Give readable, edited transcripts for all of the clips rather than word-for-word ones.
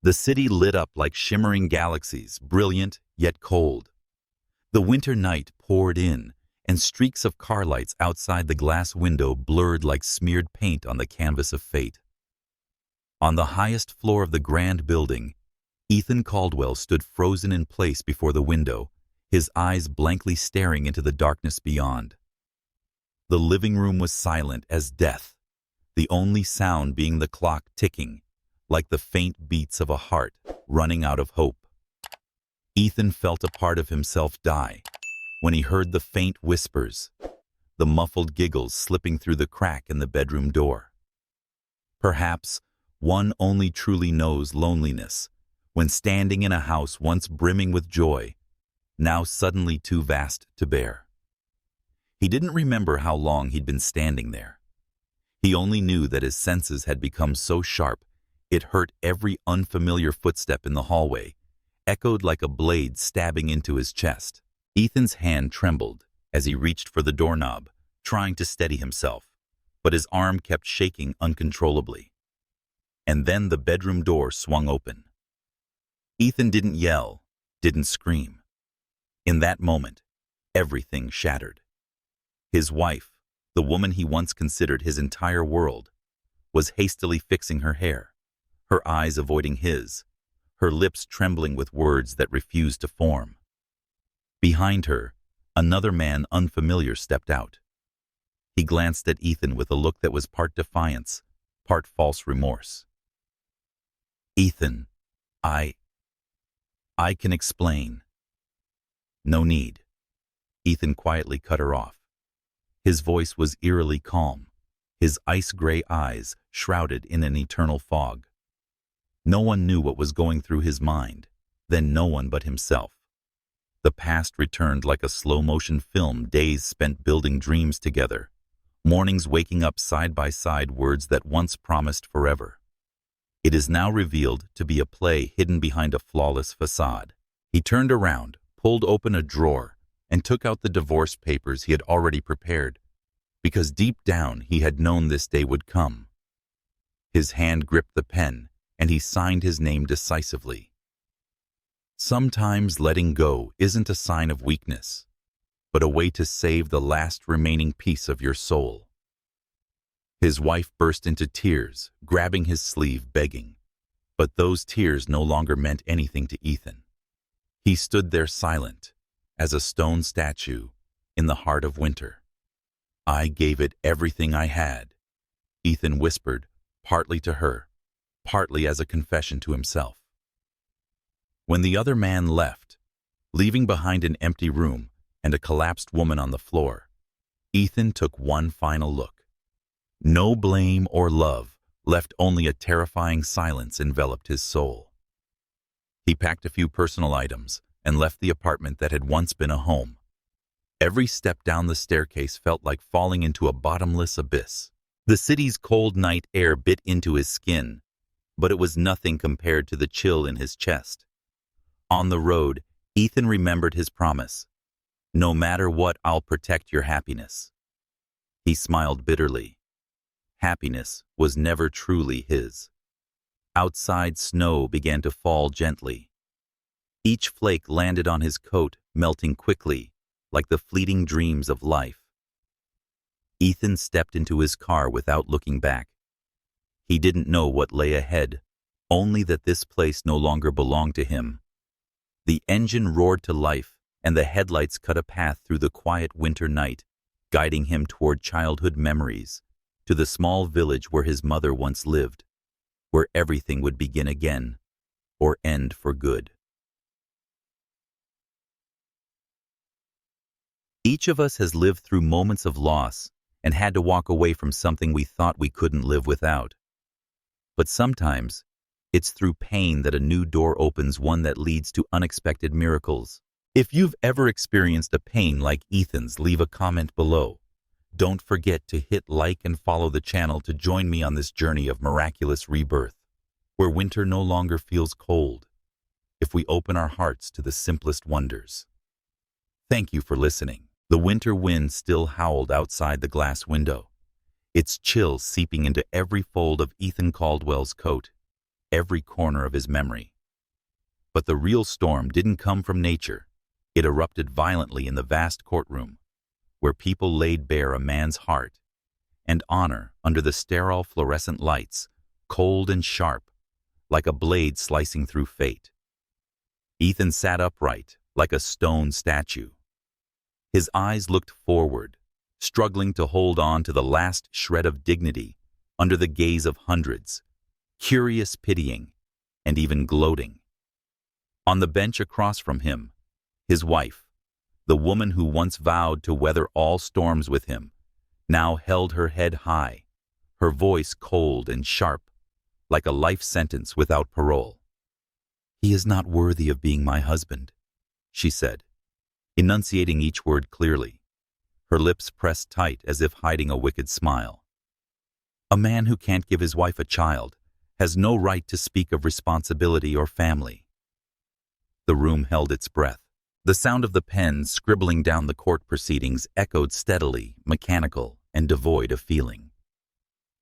The city lit up like shimmering galaxies, brilliant yet cold. The winter night poured in, and streaks of car lights outside the glass window blurred like smeared paint on the canvas of fate. On the highest floor of the grand building, Ethan Caldwell stood frozen in place before the window, his eyes blankly staring into the darkness beyond. The living room was silent as death, the only sound being the clock ticking, like the faint beats of a heart running out of hope. Ethan felt a part of himself die when he heard the faint whispers, the muffled giggles slipping through the crack in the bedroom door. Perhaps one only truly knows loneliness when standing in a house once brimming with joy, now suddenly too vast to bear. He didn't remember how long he'd been standing there. He only knew that his senses had become so sharp it hurt every unfamiliar footstep in the hallway, echoed like a blade stabbing into his chest. Ethan's hand trembled as he reached for the doorknob, trying to steady himself, but his arm kept shaking uncontrollably. And then the bedroom door swung open. Ethan didn't yell, didn't scream. In that moment, everything shattered. His wife, the woman he once considered his entire world, was hastily fixing her hair, her eyes avoiding his, her lips trembling with words that refused to form. Behind her, another man unfamiliar stepped out. He glanced at Ethan with a look that was part defiance, part false remorse. "Ethan, I can explain." "No need." Ethan quietly cut her off. His voice was eerily calm, his ice-gray eyes shrouded in an eternal fog. No one knew what was going through his mind, then no one but himself. The past returned like a slow-motion film, days spent building dreams together, mornings waking up side by side, words that once promised forever. It is now revealed to be a play hidden behind a flawless facade. He turned around, pulled open a drawer, and took out the divorce papers he had already prepared, because deep down he had known this day would come. His hand gripped the pen, and he signed his name decisively. Sometimes letting go isn't a sign of weakness, but a way to save the last remaining piece of your soul. His wife burst into tears, grabbing his sleeve, begging. But those tears no longer meant anything to Ethan. He stood there silent, as a stone statue, in the heart of winter. "I gave it everything I had," Ethan whispered, partly to her, partly as a confession to himself. When the other man left, leaving behind an empty room and a collapsed woman on the floor, Ethan took one final look. No blame or love, left only a terrifying silence enveloped his soul. He packed a few personal items and left the apartment that had once been a home. Every step down the staircase felt like falling into a bottomless abyss. The city's cold night air bit into his skin, but it was nothing compared to the chill in his chest. On the road, Ethan remembered his promise. "No matter what, I'll protect your happiness." He smiled bitterly. Happiness was never truly his. Outside, snow began to fall gently. Each flake landed on his coat, melting quickly, like the fleeting dreams of life. Ethan stepped into his car without looking back. He didn't know what lay ahead, only that this place no longer belonged to him. The engine roared to life, and the headlights cut a path through the quiet winter night, guiding him toward childhood memories, to the small village where his mother once lived, where everything would begin again, or end for good. Each of us has lived through moments of loss and had to walk away from something we thought we couldn't live without. But sometimes, it's through pain that a new door opens, one that leads to unexpected miracles. If you've ever experienced a pain like Ethan's, leave a comment below. Don't forget to hit like and follow the channel to join me on this journey of miraculous rebirth, where winter no longer feels cold, if we open our hearts to the simplest wonders. Thank you for listening. The winter wind still howled outside the glass window, its chill seeping into every fold of Ethan Caldwell's coat. every corner of his memory. But the real storm didn't come from nature. It erupted violently in the vast courtroom, where people laid bare a man's heart and honor under the sterile fluorescent lights, cold and sharp, like a blade slicing through fate. Ethan sat upright, like a stone statue. His eyes looked forward, struggling to hold on to the last shred of dignity under the gaze of hundreds, curious, pitying, and even gloating. On the bench across from him, his wife, the woman who once vowed to weather all storms with him, now held her head high, her voice cold and sharp, like a life sentence without parole. "He is not worthy of being my husband," she said, enunciating each word clearly, her lips pressed tight as if hiding a wicked smile. "A man who can't give his wife a child has no right to speak of responsibility or family." The room held its breath. The sound of the pen scribbling down the court proceedings echoed steadily, mechanical, and devoid of feeling.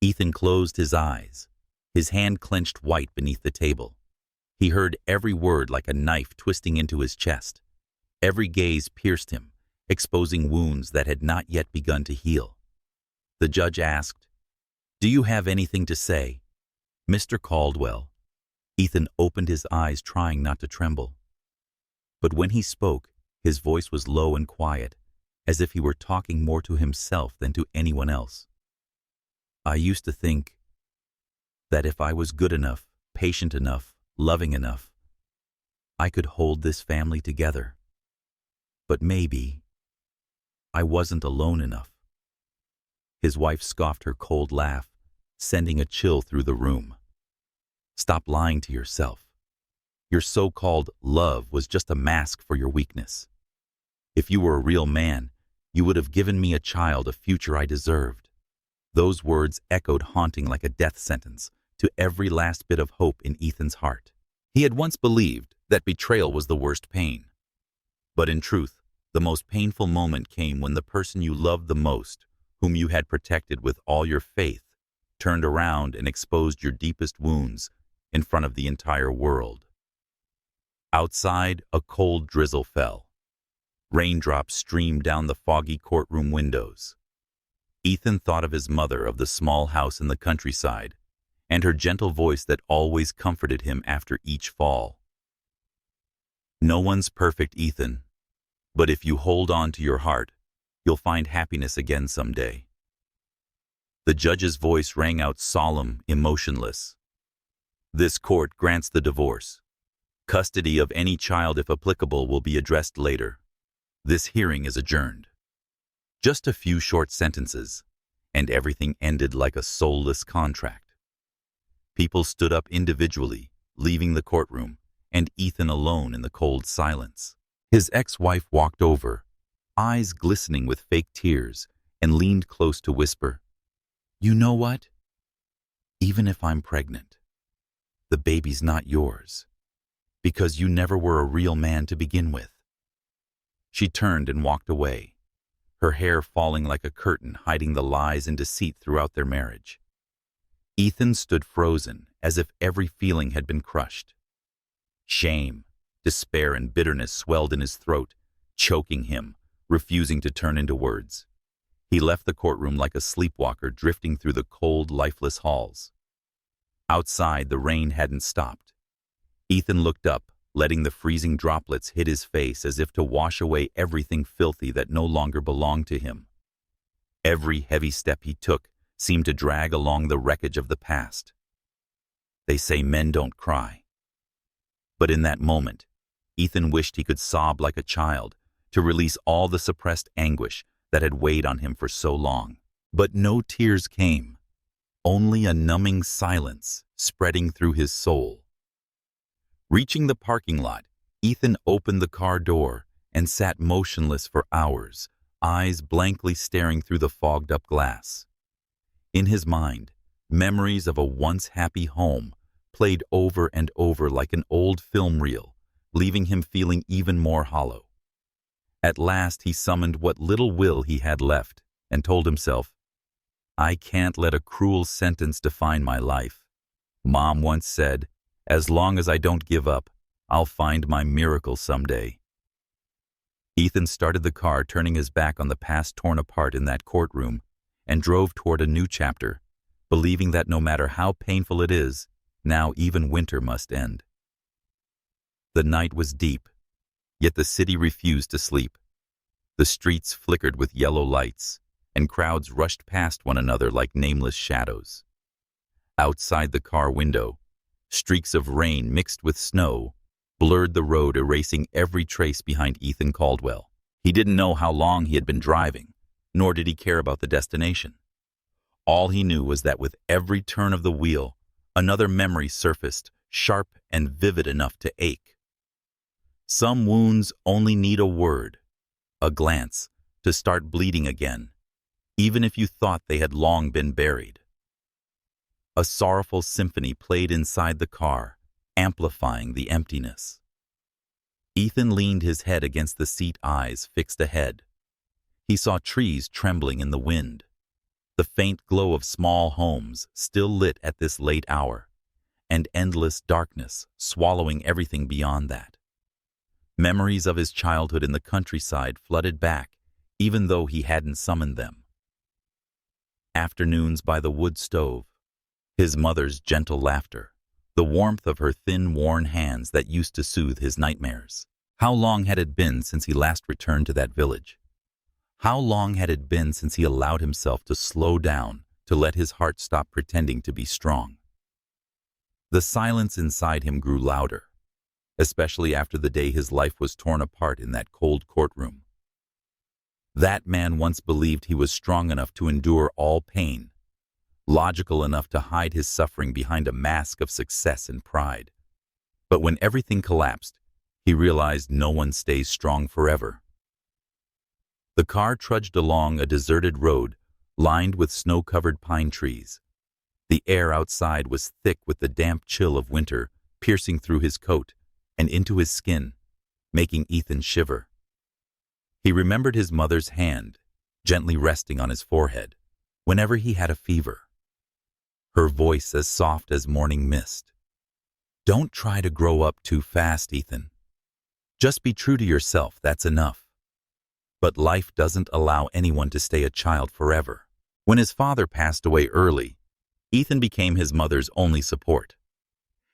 Ethan closed his eyes, his hand clenched white beneath the table. He heard every word like a knife twisting into his chest. Every gaze pierced him, exposing wounds that had not yet begun to heal. The judge asked, "Do you have anything to say, Mr. Caldwell?" Ethan opened his eyes, trying not to tremble. But when he spoke, his voice was low and quiet, as if he were talking more to himself than to anyone else. "I used to think that if I was good enough, patient enough, loving enough, I could hold this family together. But maybe I wasn't alone enough." His wife scoffed her cold laugh, sending a chill through the room. "Stop lying to yourself. Your so-called love was just a mask for your weakness. If you were a real man, you would have given me a child, a future I deserved." Those words echoed haunting like a death sentence to every last bit of hope in Ethan's heart. He had once believed that betrayal was the worst pain. But in truth, the most painful moment came when the person you loved the most, whom you had protected with all your faith, turned around and exposed your deepest wounds in front of the entire world. Outside, a cold drizzle fell. Raindrops streamed down the foggy courtroom windows. Ethan thought of his mother, of the small house in the countryside, and her gentle voice that always comforted him after each fall. "No one's perfect, Ethan, but if you hold on to your heart, you'll find happiness again someday." The judge's voice rang out solemn, emotionless. "This court grants the divorce. Custody of any child, if applicable, will be addressed later. This hearing is adjourned." Just a few short sentences, and everything ended like a soulless contract. People stood up individually, leaving the courtroom, and Ethan alone in the cold silence. His ex-wife walked over, eyes glistening with fake tears, and leaned close to whisper, "You know what? Even if I'm pregnant, the baby's not yours, because you never were a real man to begin with." She turned and walked away, her hair falling like a curtain hiding the lies and deceit throughout their marriage. Ethan stood frozen, as if every feeling had been crushed. Shame, despair, and bitterness swelled in his throat, choking him, refusing to turn into words. He left the courtroom like a sleepwalker drifting through the cold, lifeless halls. Outside, the rain hadn't stopped. Ethan looked up, letting the freezing droplets hit his face as if to wash away everything filthy that no longer belonged to him. Every heavy step he took seemed to drag along the wreckage of the past. They say men don't cry. But in that moment, Ethan wished he could sob like a child to release all the suppressed anguish that had weighed on him for so long. But no tears came, only a numbing silence spreading through his soul. Reaching the parking lot, Ethan opened the car door and sat motionless for hours, eyes blankly staring through the fogged-up glass. In his mind, memories of a once happy home played over and over like an old film reel, leaving him feeling even more hollow. At last he summoned what little will he had left and told himself, "I can't let a cruel sentence define my life. Mom once said, As long as I don't give up, I'll find my miracle someday. Ethan started the car, turning his back on the past torn apart in that courtroom, and drove toward a new chapter, believing that no matter how painful it is, now even winter must end. The night was deep, yet the city refused to sleep. The streets flickered with yellow lights, and crowds rushed past one another like nameless shadows. Outside the car window, streaks of rain mixed with snow blurred the road, erasing every trace behind Ethan Caldwell. He didn't know how long he had been driving, nor did he care about the destination. All he knew was that with every turn of the wheel, another memory surfaced, sharp and vivid enough to ache. Some wounds only need a word, a glance, to start bleeding again, even if you thought they had long been buried. A sorrowful symphony played inside the car, amplifying the emptiness. Ethan leaned his head against the seat, eyes fixed ahead. He saw trees trembling in the wind, the faint glow of small homes still lit at this late hour, and endless darkness swallowing everything beyond that. Memories of his childhood in the countryside flooded back, even though he hadn't summoned them. Afternoons by the wood stove, his mother's gentle laughter, the warmth of her thin, worn hands that used to soothe his nightmares. How long had it been since he last returned to that village? How long had it been since he allowed himself to slow down, to let his heart stop pretending to be strong? The silence inside him grew louder, especially after the day his life was torn apart in that cold courtroom. That man once believed he was strong enough to endure all pain, logical enough to hide his suffering behind a mask of success and pride. But when everything collapsed, he realized no one stays strong forever. The car trudged along a deserted road lined with snow-covered pine trees. The air outside was thick with the damp chill of winter piercing through his coat and into his skin, making Ethan shiver. He remembered his mother's hand gently resting on his forehead whenever he had a fever. Her voice as soft as morning mist. Don't try to grow up too fast, Ethan. Just be true to yourself, that's enough. But life doesn't allow anyone to stay a child forever. When his father passed away early, Ethan became his mother's only support.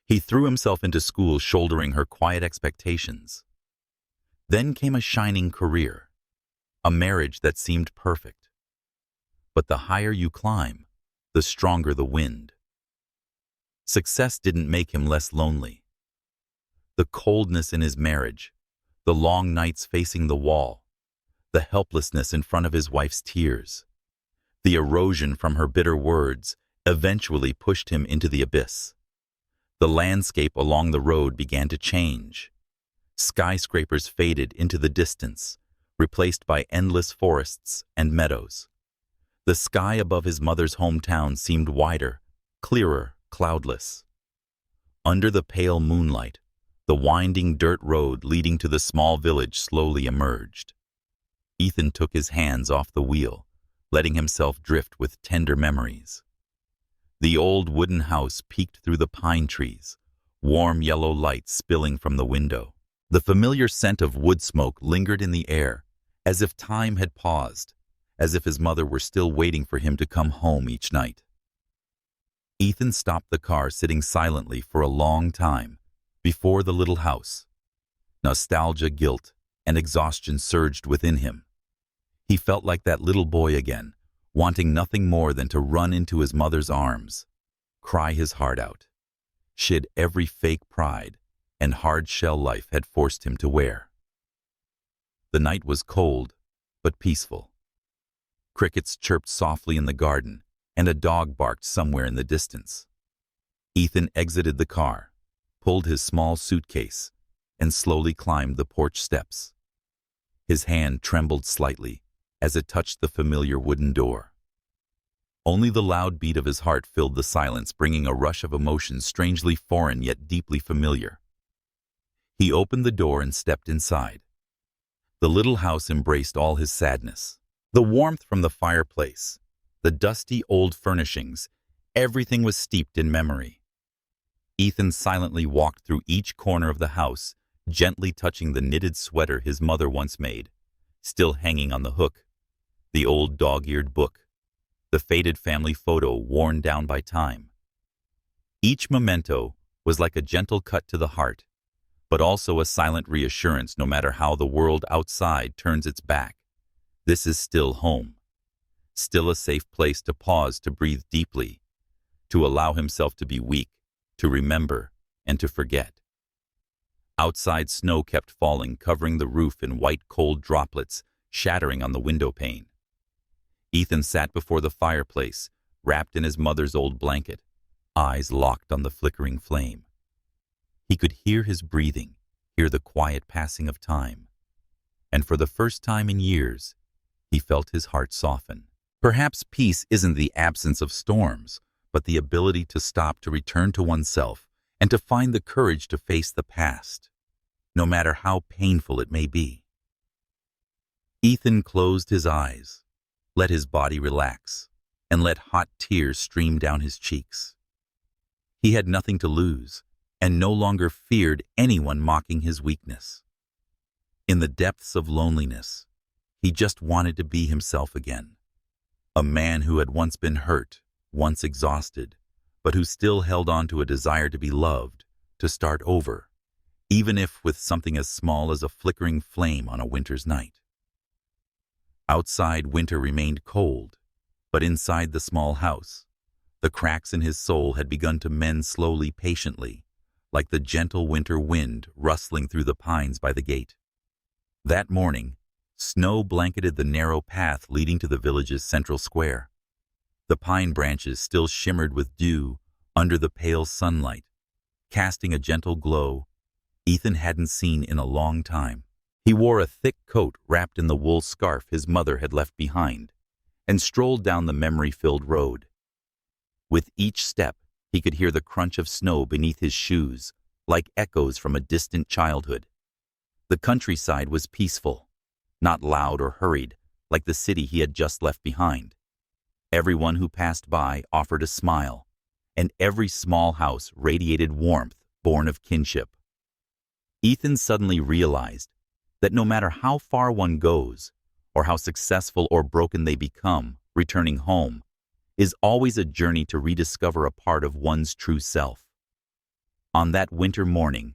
He threw himself into school, shouldering her quiet expectations. Then came a shining career, a marriage that seemed perfect. But the higher you climb, the stronger the wind. Success didn't make him less lonely. The coldness in his marriage, the long nights facing the wall, the helplessness in front of his wife's tears, the erosion from her bitter words eventually pushed him into the abyss. The landscape along the road began to change. Skyscrapers faded into the distance, replaced by endless forests and meadows. The sky above his mother's hometown seemed wider, clearer, cloudless. Under the pale moonlight, the winding dirt road leading to the small village slowly emerged. Ethan took his hands off the wheel, letting himself drift with tender memories. The old wooden house peeked through the pine trees, warm yellow light spilling from the window. The familiar scent of wood smoke lingered in the air, as if time had paused, as if his mother were still waiting for him to come home each night. Ethan stopped the car, sitting silently for a long time before the little house. Nostalgia, guilt, and exhaustion surged within him. He felt like that little boy again, wanting nothing more than to run into his mother's arms, cry his heart out, shed every fake pride and hard-shell life had forced him to wear. The night was cold, but peaceful. Crickets chirped softly in the garden, and a dog barked somewhere in the distance. Ethan exited the car, pulled his small suitcase, and slowly climbed the porch steps. His hand trembled slightly as it touched the familiar wooden door. Only the loud beat of his heart filled the silence, bringing a rush of emotions strangely foreign yet deeply familiar. He opened the door and stepped inside. The little house embraced all his sadness. The warmth from the fireplace, the dusty old furnishings, everything was steeped in memory. Ethan silently walked through each corner of the house, gently touching the knitted sweater his mother once made, still hanging on the hook, the old dog-eared book, the faded family photo worn down by time. Each memento was like a gentle cut to the heart, but also a silent reassurance no matter how the world outside turns its back. This is still home, still a safe place to pause, to breathe deeply, to allow himself to be weak, to remember, and to forget. Outside snow kept falling, covering the roof in white cold droplets, shattering on the window pane. Ethan sat before the fireplace, wrapped in his mother's old blanket, eyes locked on the flickering flame. He could hear his breathing, hear the quiet passing of time. And for the first time in years, he felt his heart soften. Perhaps peace isn't the absence of storms, but the ability to stop, to return to oneself, and to find the courage to face the past, no matter how painful it may be. Ethan closed his eyes, let his body relax, and let hot tears stream down his cheeks. He had nothing to lose, and no longer feared anyone mocking his weakness. In the depths of loneliness, he just wanted to be himself again. A man who had once been hurt, once exhausted, but who still held on to a desire to be loved, to start over, even if with something as small as a flickering flame on a winter's night. Outside, winter remained cold, but inside the small house, the cracks in his soul had begun to mend slowly, patiently, like the gentle winter wind rustling through the pines by the gate. That morning, snow blanketed the narrow path leading to the village's central square. The pine branches still shimmered with dew under the pale sunlight, casting a gentle glow Ethan hadn't seen in a long time. He wore a thick coat wrapped in the wool scarf his mother had left behind, and strolled down the memory-filled road. With each step, he could hear the crunch of snow beneath his shoes, like echoes from a distant childhood. The countryside was peaceful, not loud or hurried, like the city he had just left behind. Everyone who passed by offered a smile, and every small house radiated warmth born of kinship. Ethan suddenly realized that no matter how far one goes, or how successful or broken they become, returning home is always a journey to rediscover a part of one's true self. On that winter morning,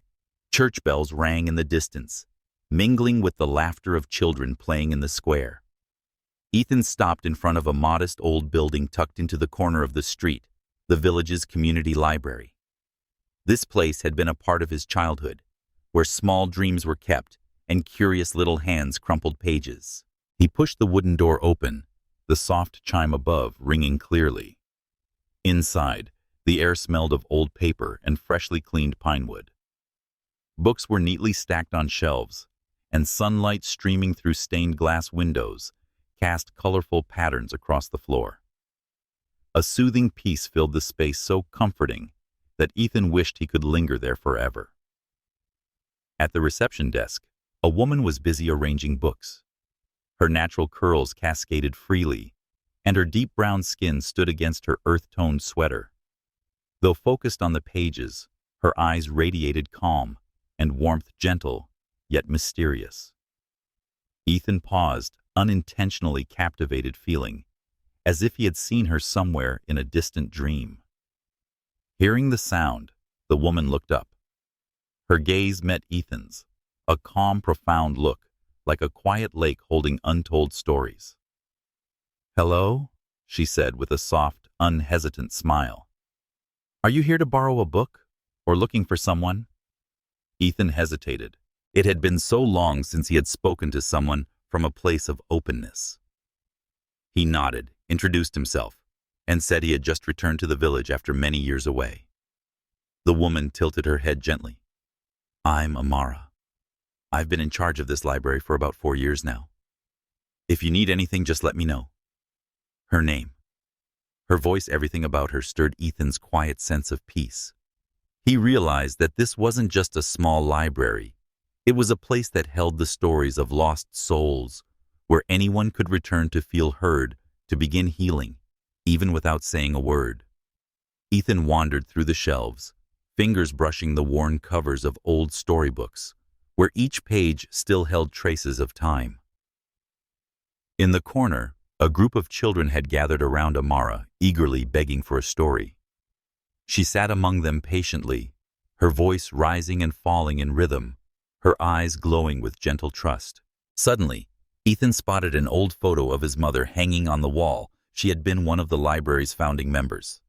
church bells rang in the distance, mingling with the laughter of children playing in the square. Ethan stopped in front of a modest old building tucked into the corner of the street, the village's community library. This place had been a part of his childhood, where small dreams were kept and curious little hands crumpled pages. He pushed the wooden door open, the soft chime above ringing clearly. Inside, the air smelled of old paper and freshly cleaned pine wood. Books were neatly stacked on shelves, and sunlight streaming through stained glass windows cast colorful patterns across the floor. A soothing peace filled the space, so comforting that Ethan wished he could linger there forever. At the reception desk, a woman was busy arranging books. Her natural curls cascaded freely, and her deep brown skin stood against her earth-toned sweater. Though focused on the pages, her eyes radiated calm and warmth, gentle, yet mysterious. Ethan paused, unintentionally captivated, feeling as if he had seen her somewhere in a distant dream. Hearing the sound, the woman looked up. Her gaze met Ethan's, a calm, profound look, like a quiet lake holding untold stories. "Hello?" she said with a soft, unhesitant smile. "Are you here to borrow a book, or looking for someone?" Ethan hesitated. It had been so long since he had spoken to someone from a place of openness. He nodded, introduced himself, and said he had just returned to the village after many years away. The woman tilted her head gently. "I'm Amara. I've been in charge of this library for about 4 years now. If you need anything, just let me know." Her name. Her voice, everything about her stirred Ethan's quiet sense of peace. He realized that this wasn't just a small library. It was a place that held the stories of lost souls, where anyone could return to feel heard, to begin healing, even without saying a word. Ethan wandered through the shelves, fingers brushing the worn covers of old storybooks, where each page still held traces of time. In the corner, a group of children had gathered around Amara, eagerly begging for a story. She sat among them patiently, her voice rising and falling in rhythm, her eyes glowing with gentle trust. Suddenly, Ethan spotted an old photo of his mother hanging on the wall. She had been one of the library's founding members.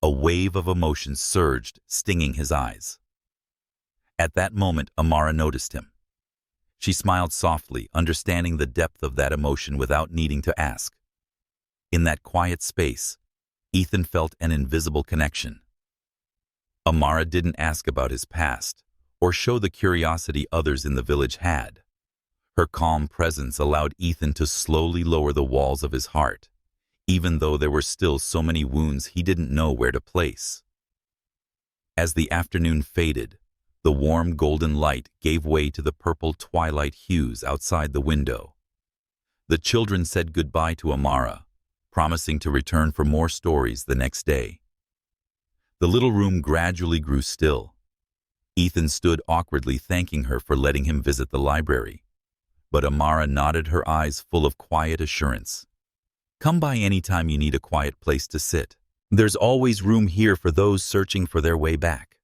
A wave of emotion surged, stinging his eyes. At that moment, Amara noticed him. She smiled softly, understanding the depth of that emotion without needing to ask. In that quiet space, Ethan felt an invisible connection. Amara didn't ask about his past or show the curiosity others in the village had. Her calm presence allowed Ethan to slowly lower the walls of his heart, even though there were still so many wounds he didn't know where to place. As the afternoon faded, the warm golden light gave way to the purple twilight hues outside the window. The children said goodbye to Amara, promising to return for more stories the next day. The little room gradually grew still. Ethan stood awkwardly thanking her for letting him visit the library, but Amara nodded, her eyes full of quiet assurance. "Come by any time you need a quiet place to sit. There's always room here for those searching for their way back."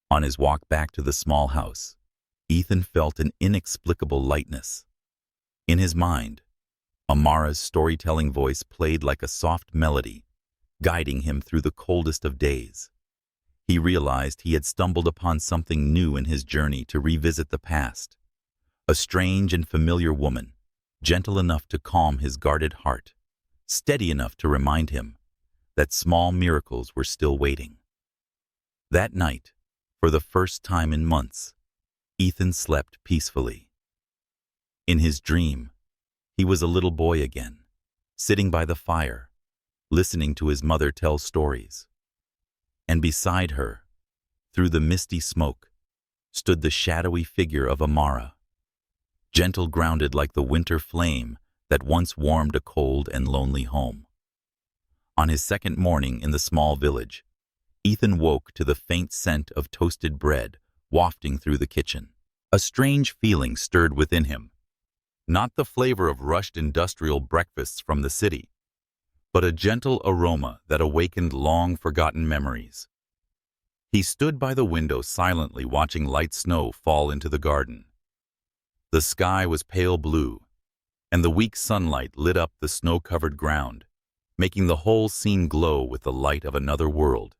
On his walk back to the small house, Ethan felt an inexplicable lightness. In his mind, Amara's storytelling voice played like a soft melody, guiding him through the coldest of days. He realized he had stumbled upon something new in his journey to revisit the past. A strange and familiar woman, gentle enough to calm his guarded heart, steady enough to remind him that small miracles were still waiting. That night, for the first time in months, Ethan slept peacefully. In his dream, he was a little boy again, sitting by the fire, listening to his mother tell stories. And beside her, through the misty smoke, stood the shadowy figure of Amara, gentle, grounded like the winter flame that once warmed a cold and lonely home. On his second morning in the small village, Ethan woke to the faint scent of toasted bread wafting through the kitchen. A strange feeling stirred within him, not the flavor of rushed industrial breakfasts from the city, but a gentle aroma that awakened long-forgotten memories. He stood by the window silently watching light snow fall into the garden. The sky was pale blue, and the weak sunlight lit up the snow-covered ground, making the whole scene glow with the light of another world,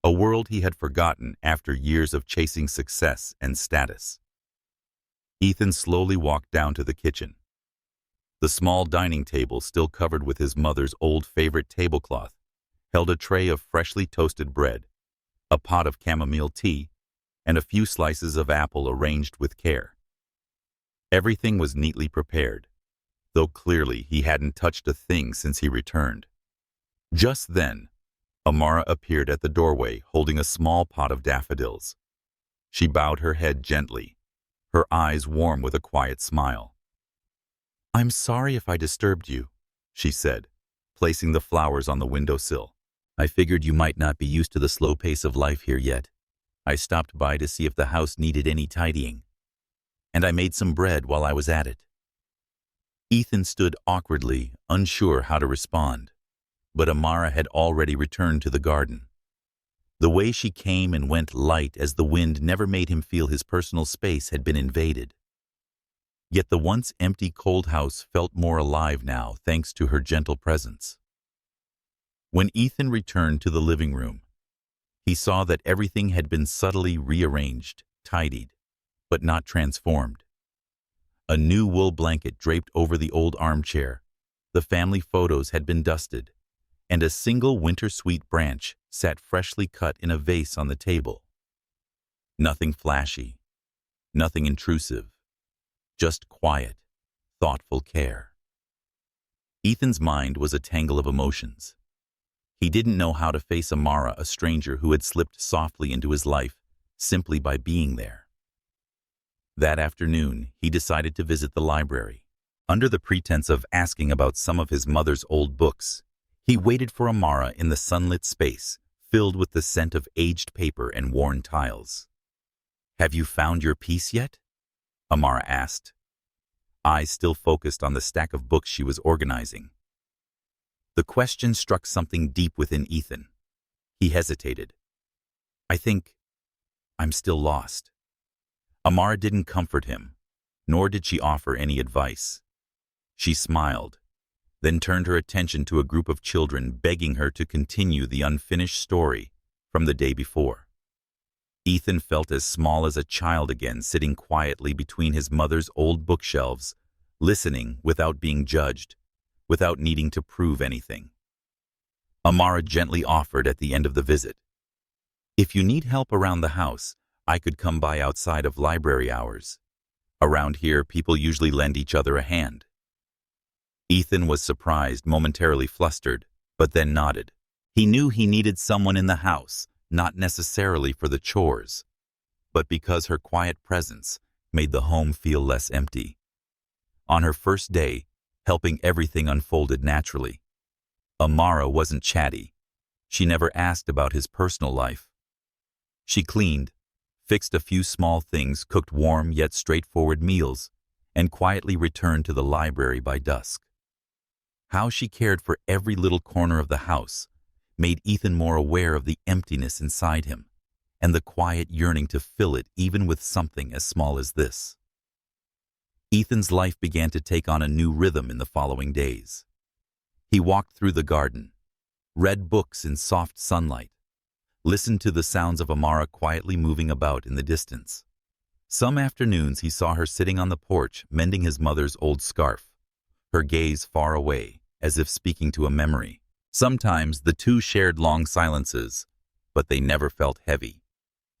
a world he had forgotten after years of chasing success and status. Ethan slowly walked down to the kitchen. The small dining table, still covered with his mother's old favorite tablecloth, held a tray of freshly toasted bread, a pot of chamomile tea, and a few slices of apple arranged with care. Everything was neatly prepared, though clearly he hadn't touched a thing since he returned. Just then, Amara appeared at the doorway holding a small pot of daffodils. She bowed her head gently, her eyes warm with a quiet smile. "I'm sorry if I disturbed you," she said, placing the flowers on the windowsill. "I figured you might not be used to the slow pace of life here yet. I stopped by to see if the house needed any tidying. And I made some bread while I was at it." Ethan stood awkwardly, unsure how to respond, but Amara had already returned to the garden. The way she came and went light as the wind never made him feel his personal space had been invaded. Yet the once empty cold house felt more alive now thanks to her gentle presence. When Ethan returned to the living room, he saw that everything had been subtly rearranged, tidied, but not transformed. A new wool blanket draped over the old armchair, the family photos had been dusted, and a single winter-sweet branch sat freshly cut in a vase on the table. Nothing flashy, nothing intrusive, just quiet, thoughtful care. Ethan's mind was a tangle of emotions. He didn't know how to face Amara, a stranger who had slipped softly into his life simply by being there. That afternoon, he decided to visit the library. Under the pretense of asking about some of his mother's old books, he waited for Amara in the sunlit space, filled with the scent of aged paper and worn tiles. "Have you found your piece yet?" Amara asked, eyes still focused on the stack of books she was organizing. The question struck something deep within Ethan. He hesitated. "I think I'm still lost." Amara didn't comfort him, nor did she offer any advice. She smiled, then turned her attention to a group of children begging her to continue the unfinished story from the day before. Ethan felt as small as a child again, sitting quietly between his mother's old bookshelves, listening without being judged, without needing to prove anything. Amara gently offered at the end of the visit, "If you need help around the house, I could come by outside of library hours. Around here, people usually lend each other a hand." Ethan was surprised, momentarily flustered, but then nodded. He knew he needed someone in the house, not necessarily for the chores, but because her quiet presence made the home feel less empty. On her first day, helping everything unfolded naturally. Amara wasn't chatty. She never asked about his personal life. She cleaned, fixed a few small things, cooked warm yet straightforward meals, and quietly returned to the library by dusk. How she cared for every little corner of the house made Ethan more aware of the emptiness inside him and the quiet yearning to fill it even with something as small as this. Ethan's life began to take on a new rhythm in the following days. He walked through the garden, read books in soft sunlight, listened to the sounds of Amara quietly moving about in the distance. Some afternoons he saw her sitting on the porch mending his mother's old scarf, her gaze far away, as if speaking to a memory. Sometimes the two shared long silences, but they never felt heavy.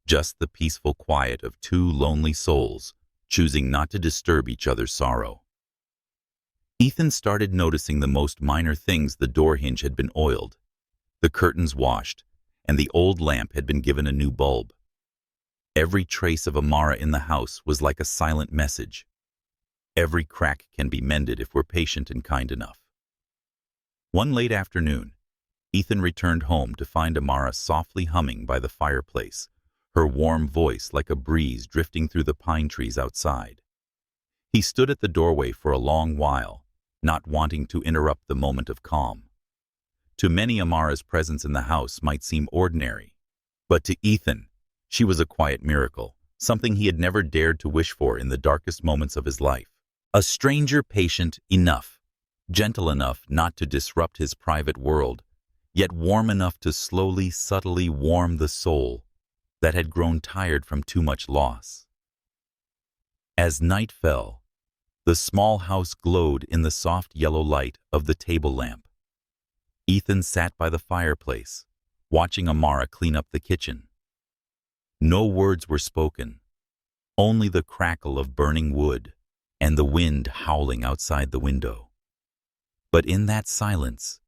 Just the peaceful quiet of two lonely souls, choosing not to disturb each other's sorrow. Ethan started noticing the most minor things. The door hinge had been oiled, the curtains washed, and the old lamp had been given a new bulb. Every trace of Amara in the house was like a silent message. Every crack can be mended if we're patient and kind enough. One late afternoon, Ethan returned home to find Amara softly humming by the fireplace, her warm voice like a breeze drifting through the pine trees outside. He stood at the doorway for a long while, not wanting to interrupt the moment of calm. To many, Amara's presence in the house might seem ordinary, but to Ethan, she was a quiet miracle, something he had never dared to wish for in the darkest moments of his life. A stranger patient enough, gentle enough not to disrupt his private world, yet warm enough to slowly, subtly warm the soul that had grown tired from too much loss. As night fell, the small house glowed in the soft yellow light of the table lamp. Ethan sat by the fireplace, watching Amara clean up the kitchen. No words were spoken, only the crackle of burning wood and the wind howling outside the window. But in that silence,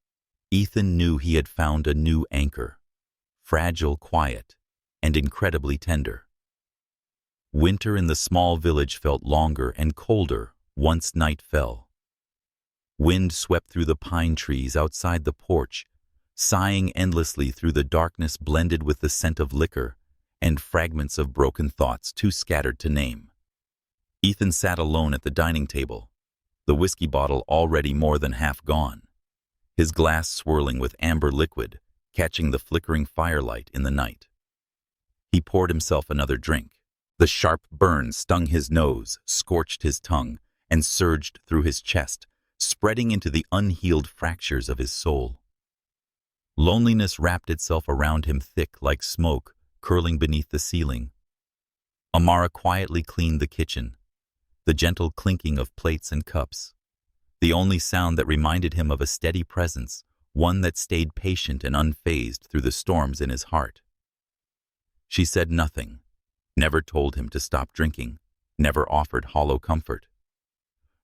Ethan knew he had found a new anchor, fragile, quiet, and incredibly tender. Winter in the small village felt longer and colder once night fell. Wind swept through the pine trees outside the porch, sighing endlessly through the darkness blended with the scent of liquor and fragments of broken thoughts too scattered to name. Ethan sat alone at the dining table, the whiskey bottle already more than half gone, his glass swirling with amber liquid, catching the flickering firelight in the night. He poured himself another drink. The sharp burn stung his nose, scorched his tongue, and surged through his chest, spreading into the unhealed fractures of his soul. Loneliness wrapped itself around him thick like smoke, curling beneath the ceiling. Amara quietly cleaned the kitchen, the gentle clinking of plates and cups, the only sound that reminded him of a steady presence, one that stayed patient and unfazed through the storms in his heart. She said nothing, never told him to stop drinking, never offered hollow comfort.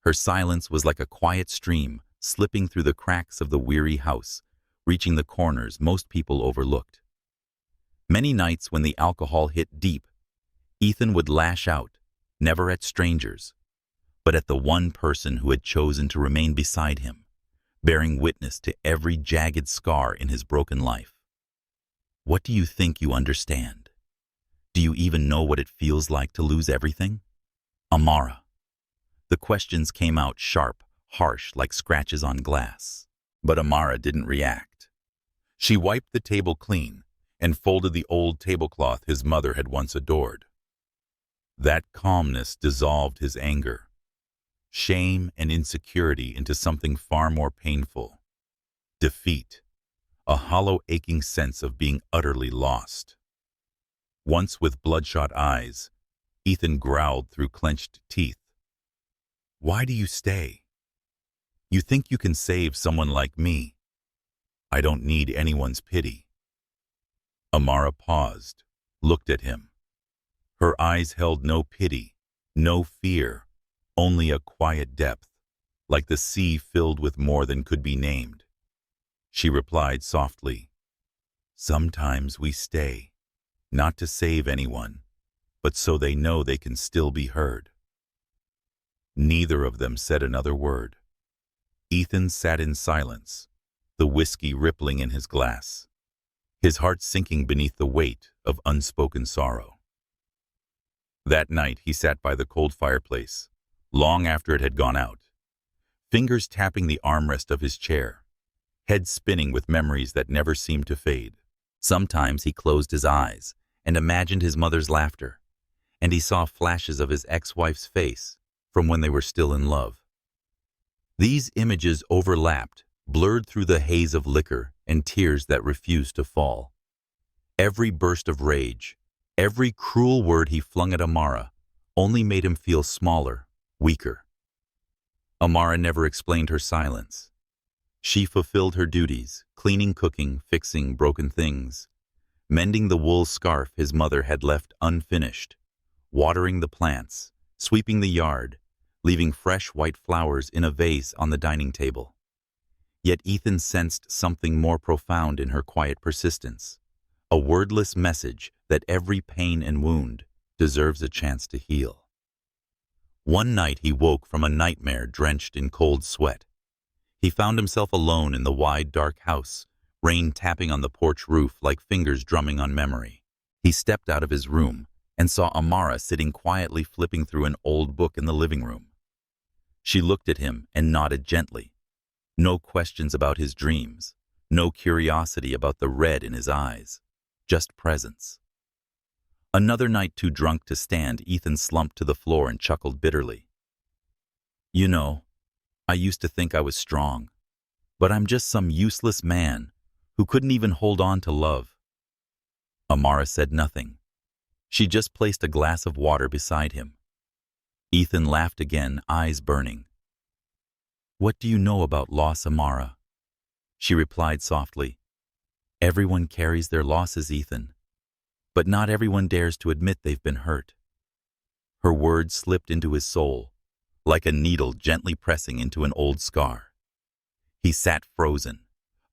Her silence was like a quiet stream slipping through the cracks of the weary house, reaching the corners most people overlooked. Many nights when the alcohol hit deep, Ethan would lash out, never at strangers, but at the one person who had chosen to remain beside him, bearing witness to every jagged scar in his broken life. What do you think you understand? Do you even know what it feels like to lose everything? Amara. The questions came out sharp, harsh, like scratches on glass. But Amara didn't react. She wiped the table clean and folded the old tablecloth his mother had once adored. That calmness dissolved his anger, shame and insecurity into something far more painful. Defeat, a hollow aching sense of being utterly lost. Once with bloodshot eyes, Ethan growled through clenched teeth. Why do you stay? You think you can save someone like me? I don't need anyone's pity. Amara paused, looked at him. Her eyes held no pity, no fear, only a quiet depth, like the sea filled with more than could be named. She replied softly, Sometimes we stay, not to save anyone, but so they know they can still be heard. Neither of them said another word. Ethan sat in silence, the whiskey rippling in his glass, his heart sinking beneath the weight of unspoken sorrow. That night he sat by the cold fireplace, long after it had gone out, fingers tapping the armrest of his chair, head spinning with memories that never seemed to fade. Sometimes he closed his eyes and imagined his mother's laughter, and he saw flashes of his ex-wife's face from when they were still in love. These images overlapped, blurred through the haze of liquor and tears that refused to fall. Every burst of rage, every cruel word he flung at Amara only made him feel smaller, weaker. Amara never explained her silence. She fulfilled her duties, cleaning, cooking, fixing broken things, mending the wool scarf his mother had left unfinished, watering the plants, sweeping the yard, leaving fresh white flowers in a vase on the dining table. Yet Ethan sensed something more profound in her quiet persistence, a wordless message that every pain and wound deserves a chance to heal. One night he woke from a nightmare drenched in cold sweat. He found himself alone in the wide, dark house, rain tapping on the porch roof like fingers drumming on memory. He stepped out of his room and saw Amara sitting quietly flipping through an old book in the living room. She looked at him and nodded gently. No questions about his dreams, no curiosity about the red in his eyes, just presence. Another night too drunk to stand, Ethan slumped to the floor and chuckled bitterly. You know, I used to think I was strong, but I'm just some useless man who couldn't even hold on to love. Amara said nothing. She just placed a glass of water beside him. Ethan laughed again, eyes burning. What do you know about loss, Amara? She replied softly. Everyone carries their losses, Ethan, but not everyone dares to admit they've been hurt. Her words slipped into his soul, like a needle gently pressing into an old scar. He sat frozen,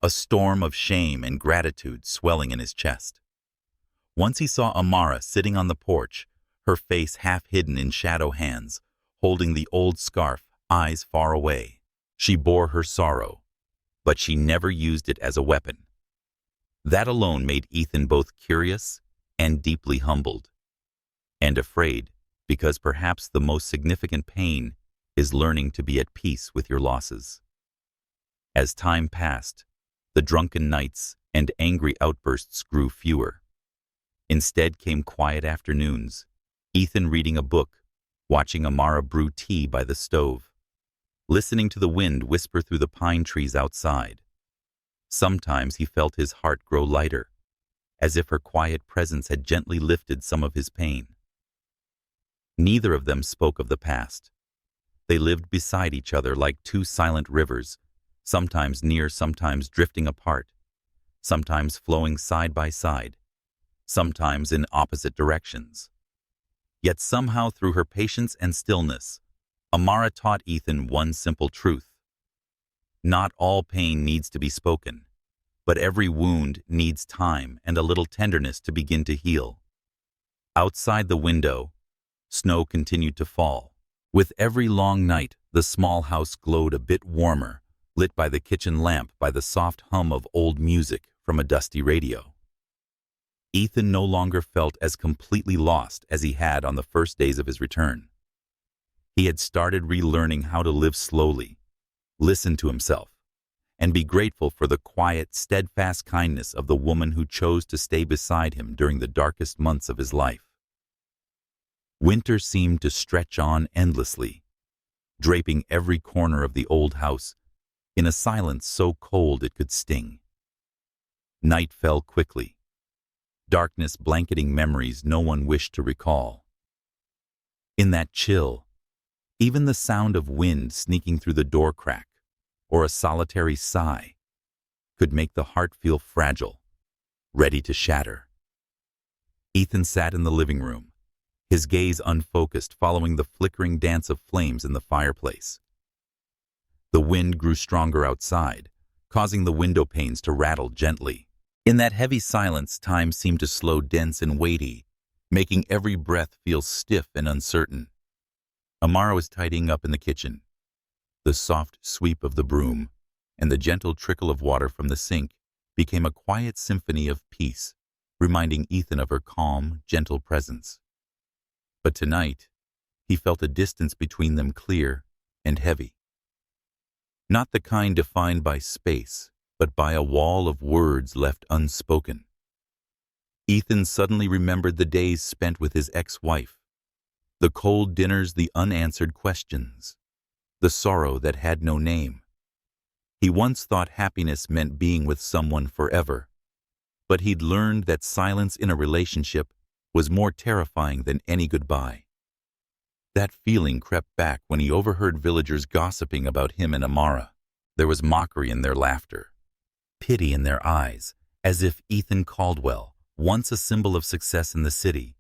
a storm of shame and gratitude swelling in his chest. Once he saw Amara sitting on the porch, her face half hidden in shadow hands, holding the old scarf, eyes far away. She bore her sorrow, but she never used it as a weapon. That alone made Ethan both curious and deeply humbled, and afraid, because perhaps the most significant pain is learning to be at peace with your losses. As time passed, the drunken nights and angry outbursts grew fewer. Instead came quiet afternoons, Ethan reading a book, watching Amara brew tea by the stove, listening to the wind whisper through the pine trees outside. Sometimes he felt his heart grow lighter, as if her quiet presence had gently lifted some of his pain. Neither of them spoke of the past. They lived beside each other like two silent rivers, sometimes near, sometimes drifting apart, sometimes flowing side by side, sometimes in opposite directions. Yet somehow through her patience and stillness, Amara taught Ethan one simple truth. Not all pain needs to be spoken, but every wound needs time and a little tenderness to begin to heal. Outside the window, snow continued to fall. With every long night, the small house glowed a bit warmer, lit by the kitchen lamp by the soft hum of old music from a dusty radio. Ethan no longer felt as completely lost as he had on the first days of his return. He had started relearning how to live slowly, listen to himself, and be grateful for the quiet, steadfast kindness of the woman who chose to stay beside him during the darkest months of his life. Winter seemed to stretch on endlessly, draping every corner of the old house in a silence so cold it could sting. Night fell quickly, darkness blanketing memories no one wished to recall. In that chill, even the sound of wind sneaking through the door crack or a solitary sigh could make the heart feel fragile, ready to shatter. Ethan sat in the living room, his gaze unfocused, following the flickering dance of flames in the fireplace. The wind grew stronger outside, causing the window panes to rattle gently. In that heavy silence, time seemed to slow, dense and weighty, making every breath feel stiff and uncertain. Amara was tidying up in the kitchen. The soft sweep of the broom and the gentle trickle of water from the sink became a quiet symphony of peace, reminding Ethan of her calm, gentle presence. But tonight, he felt a distance between them, clear and heavy. Not the kind defined by space, but by a wall of words left unspoken. Ethan suddenly remembered the days spent with his ex-wife, the cold dinners, the unanswered questions, the sorrow that had no name. He once thought happiness meant being with someone forever, but he'd learned that silence in a relationship was more terrifying than any goodbye. That feeling crept back when he overheard villagers gossiping about him and Amara. There was mockery in their laughter, pity in their eyes, as if Ethan Caldwell, once a symbol of success in the city,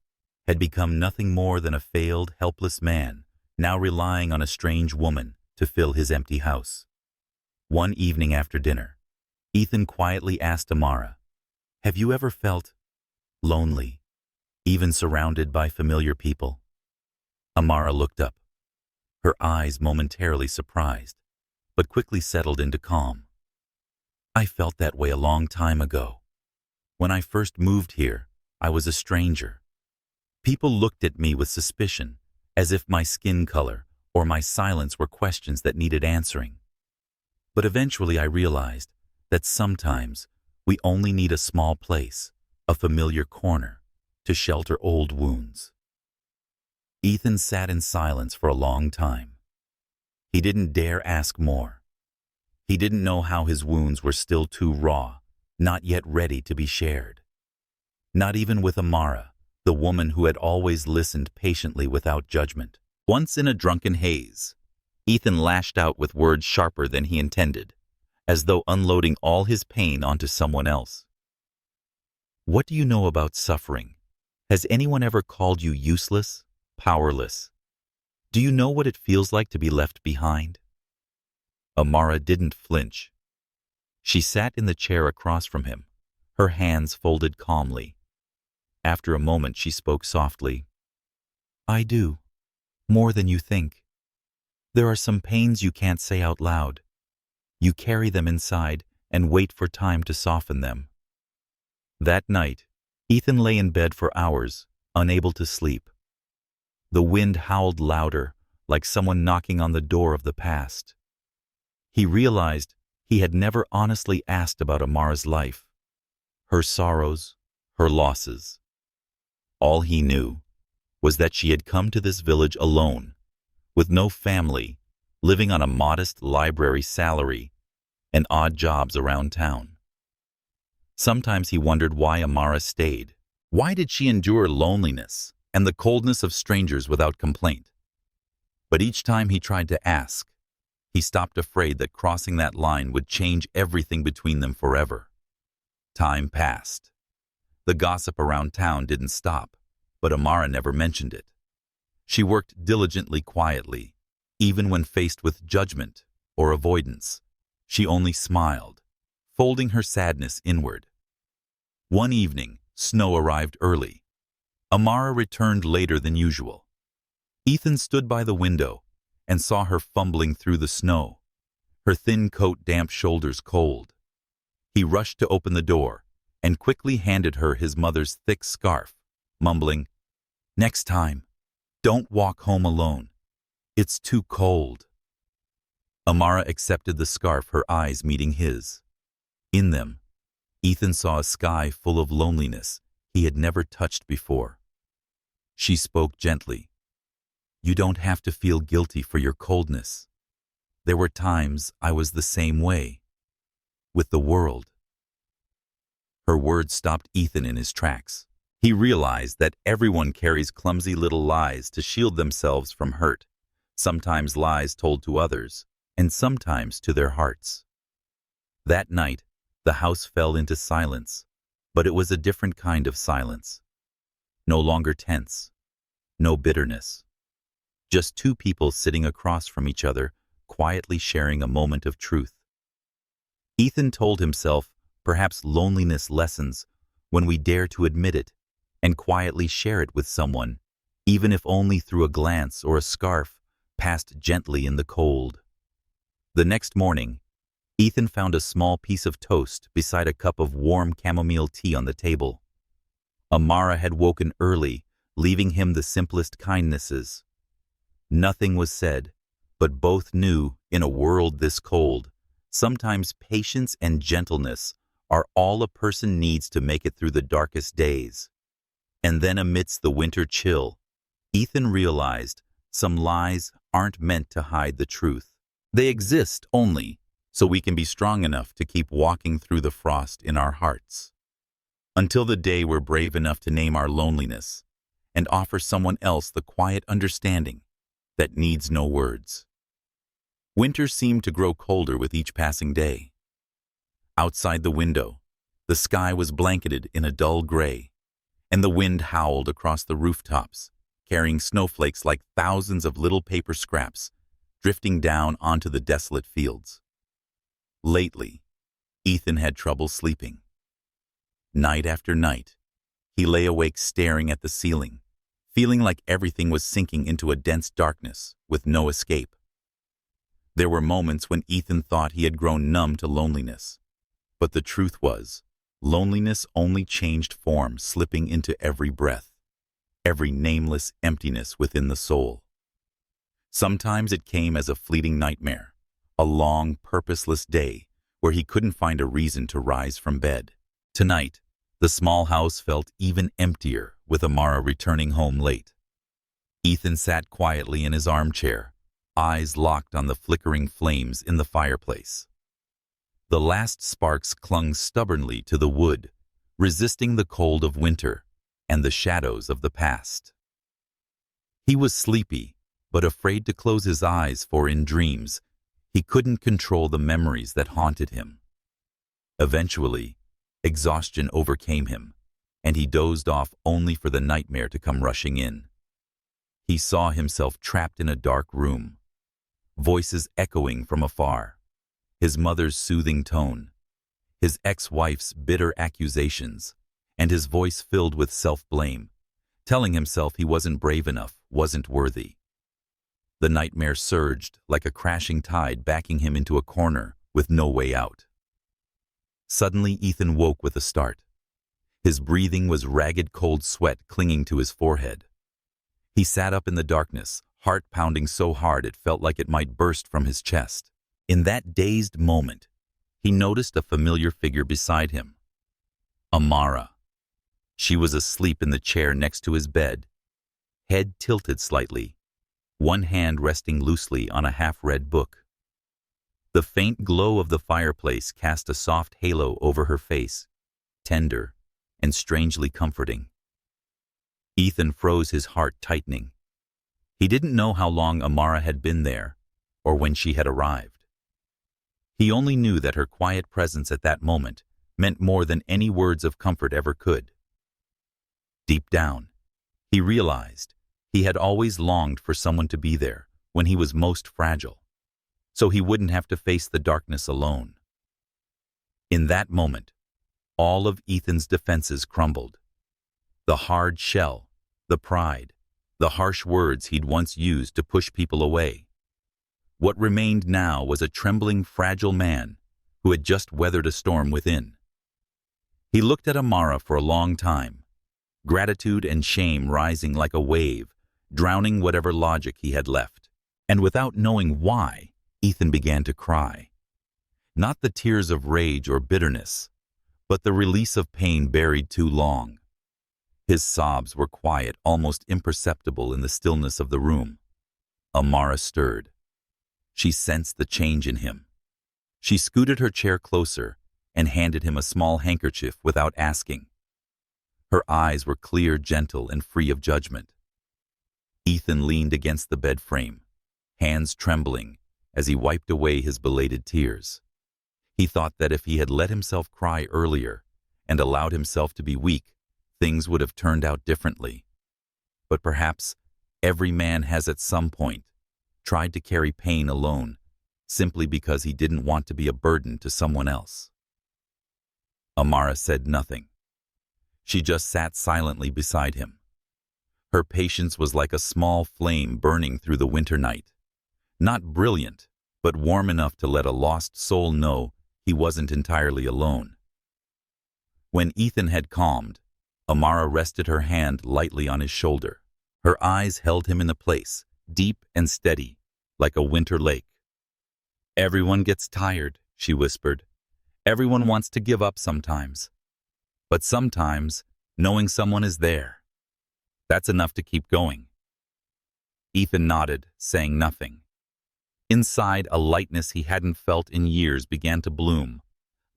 had become nothing more than a failed, helpless man, now relying on a strange woman to fill his empty house. One evening after dinner, Ethan quietly asked Amara, "Have you ever felt lonely, even surrounded by familiar people?" Amara looked up, her eyes momentarily surprised, but quickly settled into calm. "I felt that way a long time ago. When I first moved here, I was a stranger. People looked at me with suspicion, as if my skin color or my silence were questions that needed answering. But eventually I realized that sometimes we only need a small place, a familiar corner, to shelter old wounds." Ethan sat in silence for a long time. He didn't dare ask more. He didn't know how his wounds were still too raw, not yet ready to be shared. Not even with Amara, the woman who had always listened patiently without judgment. Once in a drunken haze, Ethan lashed out with words sharper than he intended, as though unloading all his pain onto someone else. "What do you know about suffering? Has anyone ever called you useless, powerless? Do you know what it feels like to be left behind?" Amara didn't flinch. She sat in the chair across from him, her hands folded calmly. After a moment, she spoke softly. "I do, more than you think. There are some pains you can't say out loud. You carry them inside and wait for time to soften them." That night, Ethan lay in bed for hours, unable to sleep. The wind howled louder, like someone knocking on the door of the past. He realized he had never honestly asked about Amara's life, her sorrows, her losses. All he knew was that she had come to this village alone, with no family, living on a modest library salary and odd jobs around town. Sometimes he wondered why Amara stayed. Why did she endure loneliness and the coldness of strangers without complaint? But each time he tried to ask, he stopped, afraid that crossing that line would change everything between them forever. Time passed. The gossip around town didn't stop, but Amara never mentioned it. She worked diligently, quietly, even when faced with judgment or avoidance. She only smiled, folding her sadness inward. One evening, snow arrived early. Amara returned later than usual. Ethan stood by the window and saw her fumbling through the snow, her thin coat, damp shoulders cold. He rushed to open the door and quickly handed her his mother's thick scarf, mumbling, "Next time, don't walk home alone. It's too cold." Amara accepted the scarf, her eyes meeting his. In them, Ethan saw a sky full of loneliness he had never touched before. She spoke gently. "You don't have to feel guilty for your coldness. There were times I was the same way. With the world." Her words stopped Ethan in his tracks. He realized that everyone carries clumsy little lies to shield themselves from hurt, sometimes lies told to others, and sometimes to their hearts. That night, the house fell into silence, but it was a different kind of silence. No longer tense, no bitterness. Just two people sitting across from each other, quietly sharing a moment of truth. Ethan told himself perhaps loneliness lessens when we dare to admit it and quietly share it with someone, even if only through a glance or a scarf passed gently in the cold. The next morning, Ethan found a small piece of toast beside a cup of warm chamomile tea on the table. Amara had woken early, leaving him the simplest kindnesses. Nothing was said, but both knew, in a world this cold, sometimes patience and gentleness are all a person needs to make it through the darkest days. And then amidst the winter chill, Ethan realized some lies aren't meant to hide the truth. They exist only so we can be strong enough to keep walking through the frost in our hearts. Until the day we're brave enough to name our loneliness and offer someone else the quiet understanding that needs no words. Winter seemed to grow colder with each passing day. Outside the window, the sky was blanketed in a dull gray, and the wind howled across the rooftops, carrying snowflakes like thousands of little paper scraps drifting down onto the desolate fields. Lately, Ethan had trouble sleeping. Night after night, he lay awake staring at the ceiling, feeling like everything was sinking into a dense darkness with no escape. There were moments when Ethan thought he had grown numb to loneliness, but the truth was, loneliness only changed form, slipping into every breath, every nameless emptiness within the soul. Sometimes it came as a fleeting nightmare, a long, purposeless day where he couldn't find a reason to rise from bed. Tonight, the small house felt even emptier with Amara returning home late. Ethan sat quietly in his armchair, eyes locked on the flickering flames in the fireplace. The last sparks clung stubbornly to the wood, resisting the cold of winter and the shadows of the past. He was sleepy, but afraid to close his eyes, for in dreams, he couldn't control the memories that haunted him. Eventually, exhaustion overcame him, and he dozed off only for the nightmare to come rushing in. He saw himself trapped in a dark room, voices echoing from afar, his mother's soothing tone, his ex-wife's bitter accusations, and his voice filled with self-blame, telling himself he wasn't brave enough, wasn't worthy. The nightmare surged like a crashing tide, backing him into a corner with no way out. Suddenly, Ethan woke with a start. His breathing was ragged, cold sweat clinging to his forehead. He sat up in the darkness, heart pounding so hard it felt like it might burst from his chest. In that dazed moment, he noticed a familiar figure beside him. Amara. She was asleep in the chair next to his bed, head tilted slightly, one hand resting loosely on a half-read book. The faint glow of the fireplace cast a soft halo over her face, tender and strangely comforting. Ethan froze, his heart tightening. He didn't know how long Amara had been there, or when she had arrived. He only knew that her quiet presence at that moment meant more than any words of comfort ever could. Deep down, he realized he had always longed for someone to be there when he was most fragile, so he wouldn't have to face the darkness alone. In that moment, all of Ethan's defenses crumbled. The hard shell, the pride, the harsh words he'd once used to push people away. What remained now was a trembling, fragile man who had just weathered a storm within. He looked at Amara for a long time, gratitude and shame rising like a wave, drowning whatever logic he had left. And without knowing why, Ethan began to cry. Not the tears of rage or bitterness, but the release of pain buried too long. His sobs were quiet, almost imperceptible in the stillness of the room. Amara stirred. She sensed the change in him. She scooted her chair closer and handed him a small handkerchief without asking. Her eyes were clear, gentle, and free of judgment. Ethan leaned against the bed frame, hands trembling as he wiped away his belated tears. He thought that if he had let himself cry earlier and allowed himself to be weak, things would have turned out differently. But perhaps every man has at some point tried to carry pain alone, simply because he didn't want to be a burden to someone else. Amara said nothing. She just sat silently beside him. Her patience was like a small flame burning through the winter night. Not brilliant, but warm enough to let a lost soul know he wasn't entirely alone. When Ethan had calmed, Amara rested her hand lightly on his shoulder. Her eyes held him in a place, deep and steady, like a winter lake. "Everyone gets tired," she whispered. "Everyone wants to give up sometimes. But sometimes, knowing someone is there, that's enough to keep going." Ethan nodded, saying nothing. Inside, a lightness he hadn't felt in years began to bloom,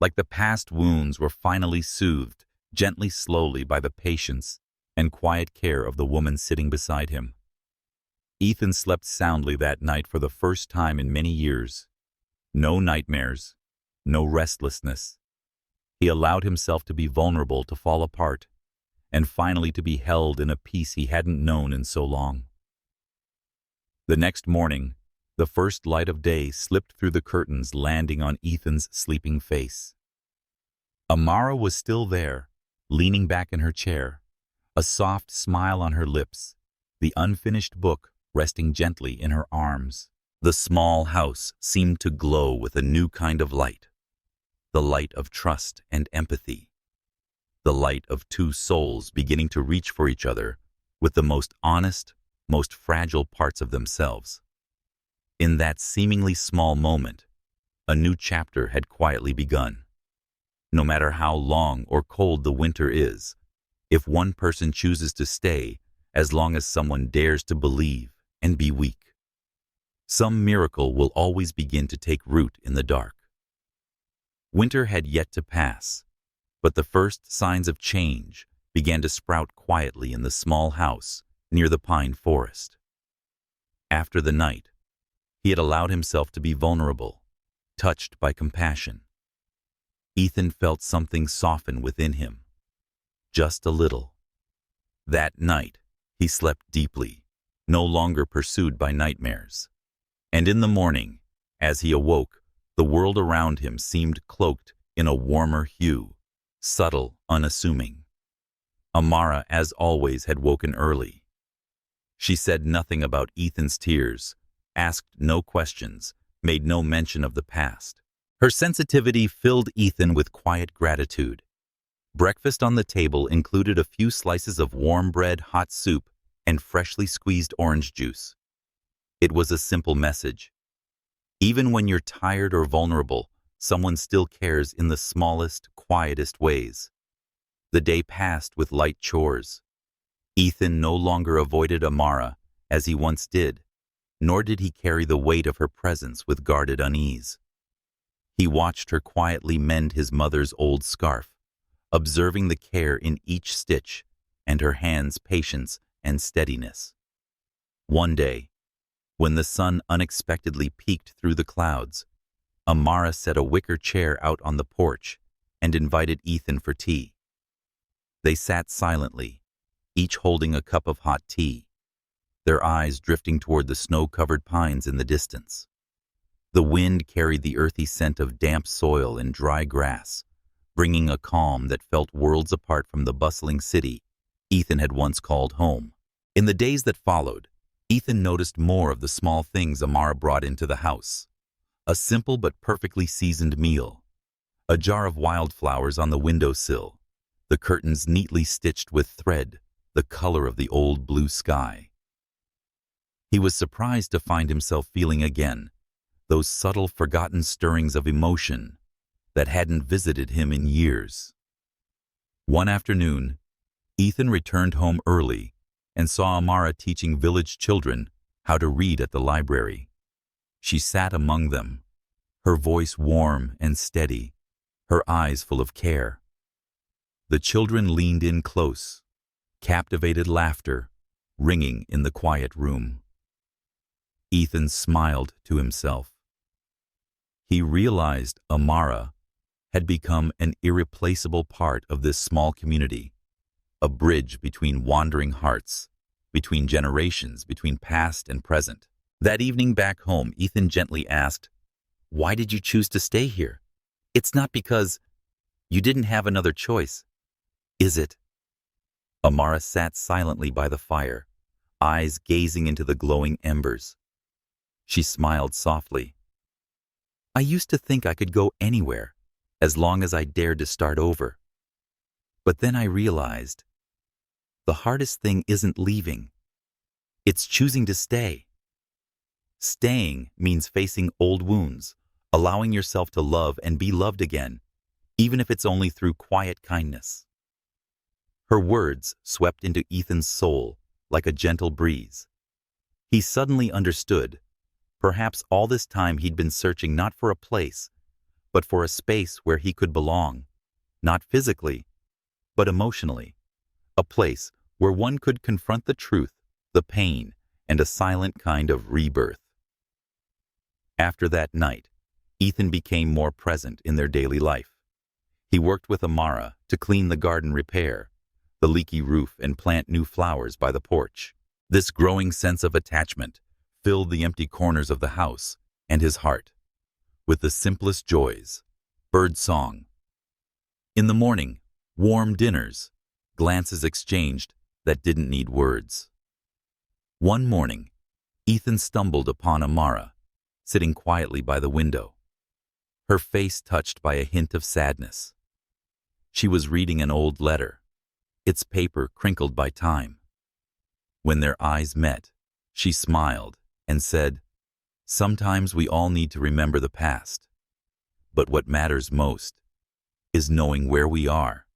like the past wounds were finally soothed, gently, slowly, by the patience and quiet care of the woman sitting beside him. Ethan slept soundly that night for the first time in many years. No nightmares, no restlessness. He allowed himself to be vulnerable, to fall apart, and finally to be held in a peace he hadn't known in so long. The next morning, the first light of day slipped through the curtains, landing on Ethan's sleeping face. Amara was still there, leaning back in her chair, a soft smile on her lips, the unfinished book resting gently in her arms. The small house seemed to glow with a new kind of light, the light of trust and empathy, the light of two souls beginning to reach for each other with the most honest, most fragile parts of themselves. In that seemingly small moment, a new chapter had quietly begun. No matter how long or cold the winter is, if one person chooses to stay, as long as someone dares to believe and be weak, some miracle will always begin to take root in the dark. Winter had yet to pass, but the first signs of change began to sprout quietly in the small house near the pine forest. After the night, he had allowed himself to be vulnerable, touched by compassion. Ethan felt something soften within him, just a little. That night, he slept deeply, no longer pursued by nightmares. And in the morning, as he awoke, the world around him seemed cloaked in a warmer hue, subtle, unassuming. Amara, as always, had woken early. She said nothing about Ethan's tears, asked no questions, made no mention of the past. Her sensitivity filled Ethan with quiet gratitude. Breakfast on the table included a few slices of warm bread, hot soup, and freshly squeezed orange juice. It was a simple message. Even when you're tired or vulnerable, someone still cares in the smallest, quietest ways. The day passed with light chores. Ethan no longer avoided Amara as he once did, nor did he carry the weight of her presence with guarded unease. He watched her quietly mend his mother's old scarf, observing the care in each stitch and her hands' patience and steadiness. One day, when the sun unexpectedly peeked through the clouds, Amara set a wicker chair out on the porch and invited Ethan for tea. They sat silently, each holding a cup of hot tea, their eyes drifting toward the snow-covered pines in the distance. The wind carried the earthy scent of damp soil and dry grass, bringing a calm that felt worlds apart from the bustling city Ethan had once called home. In the days that followed, Ethan noticed more of the small things Amara brought into the house. A simple but perfectly seasoned meal, a jar of wildflowers on the windowsill, the curtains neatly stitched with thread, the color of the old blue sky. He was surprised to find himself feeling again those subtle, forgotten stirrings of emotion that hadn't visited him in years. One afternoon, Ethan returned home early and saw Amara teaching village children how to read at the library. She sat among them, her voice warm and steady, her eyes full of care. The children leaned in close, captivated laughter ringing in the quiet room. Ethan smiled to himself. He realized Amara had become an irreplaceable part of this small community, a bridge between wandering hearts, between generations, between past and present. That evening back home, Ethan gently asked, "Why did you choose to stay here? It's not because you didn't have another choice, is it?" Amara sat silently by the fire, eyes gazing into the glowing embers. She smiled softly. "I used to think I could go anywhere, as long as I dared to start over. But then I realized the hardest thing isn't leaving. It's choosing to stay. Staying means facing old wounds, allowing yourself to love and be loved again, even if it's only through quiet kindness." Her words swept into Ethan's soul like a gentle breeze. He suddenly understood. Perhaps all this time he'd been searching not for a place, but for a space where he could belong, not physically, but emotionally, a place where one could confront the truth, the pain, and a silent kind of rebirth. After that night, Ethan became more present in their daily life. He worked with Amara to clean the garden, repair the leaky roof, and plant new flowers by the porch. This growing sense of attachment filled the empty corners of the house and his heart with the simplest joys: bird song in the morning, warm dinners, glances exchanged that didn't need words. One morning, Ethan stumbled upon Amara, sitting quietly by the window, her face touched by a hint of sadness. She was reading an old letter, its paper crinkled by time. When their eyes met, she smiled and said, "Sometimes we all need to remember the past, but what matters most is knowing where we are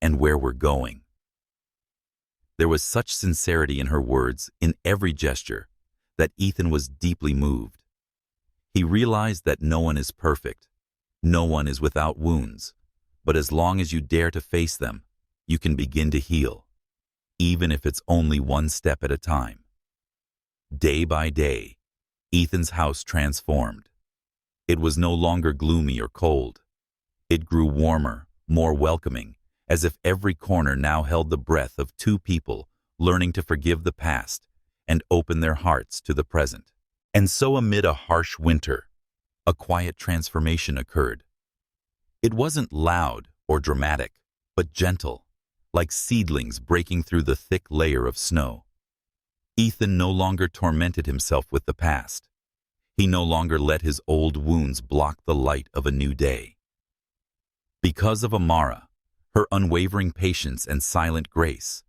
and where we're going." There was such sincerity in her words, in every gesture, that Ethan was deeply moved. He realized that no one is perfect, no one is without wounds, but as long as you dare to face them, you can begin to heal, even if it's only one step at a time. Day by day, Ethan's house transformed. It was no longer gloomy or cold. It grew warmer, more welcoming, as if every corner now held the breath of two people learning to forgive the past and open their hearts to the present. And so amid a harsh winter, a quiet transformation occurred. It wasn't loud or dramatic, but gentle, like seedlings breaking through the thick layer of snow. Ethan no longer tormented himself with the past. He no longer let his old wounds block the light of a new day. Because of Amara, her unwavering patience and silent grace,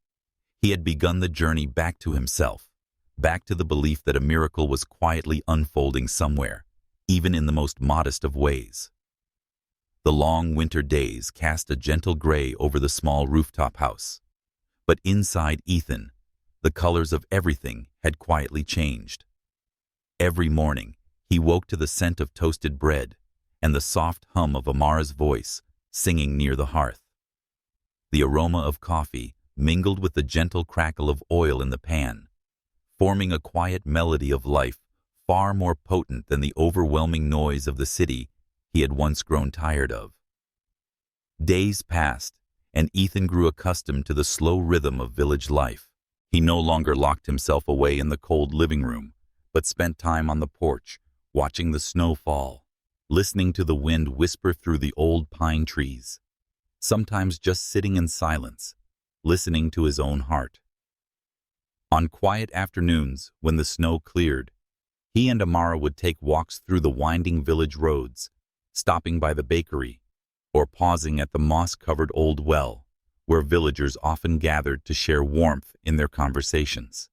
he had begun the journey back to himself, back to the belief that a miracle was quietly unfolding somewhere, even in the most modest of ways. The long winter days cast a gentle gray over the small rooftop house, but inside Ethan, the colors of everything had quietly changed. Every morning, he woke to the scent of toasted bread and the soft hum of Amara's voice singing near the hearth. The aroma of coffee mingled with the gentle crackle of oil in the pan, forming a quiet melody of life far more potent than the overwhelming noise of the city he had once grown tired of. Days passed, and Ethan grew accustomed to the slow rhythm of village life. He no longer locked himself away in the cold living room, but spent time on the porch, watching the snow fall, listening to the wind whisper through the old pine trees, sometimes just sitting in silence, listening to his own heart. On quiet afternoons, when the snow cleared, he and Amara would take walks through the winding village roads, stopping by the bakery, or pausing at the moss-covered old well, where villagers often gathered to share warmth in their conversations.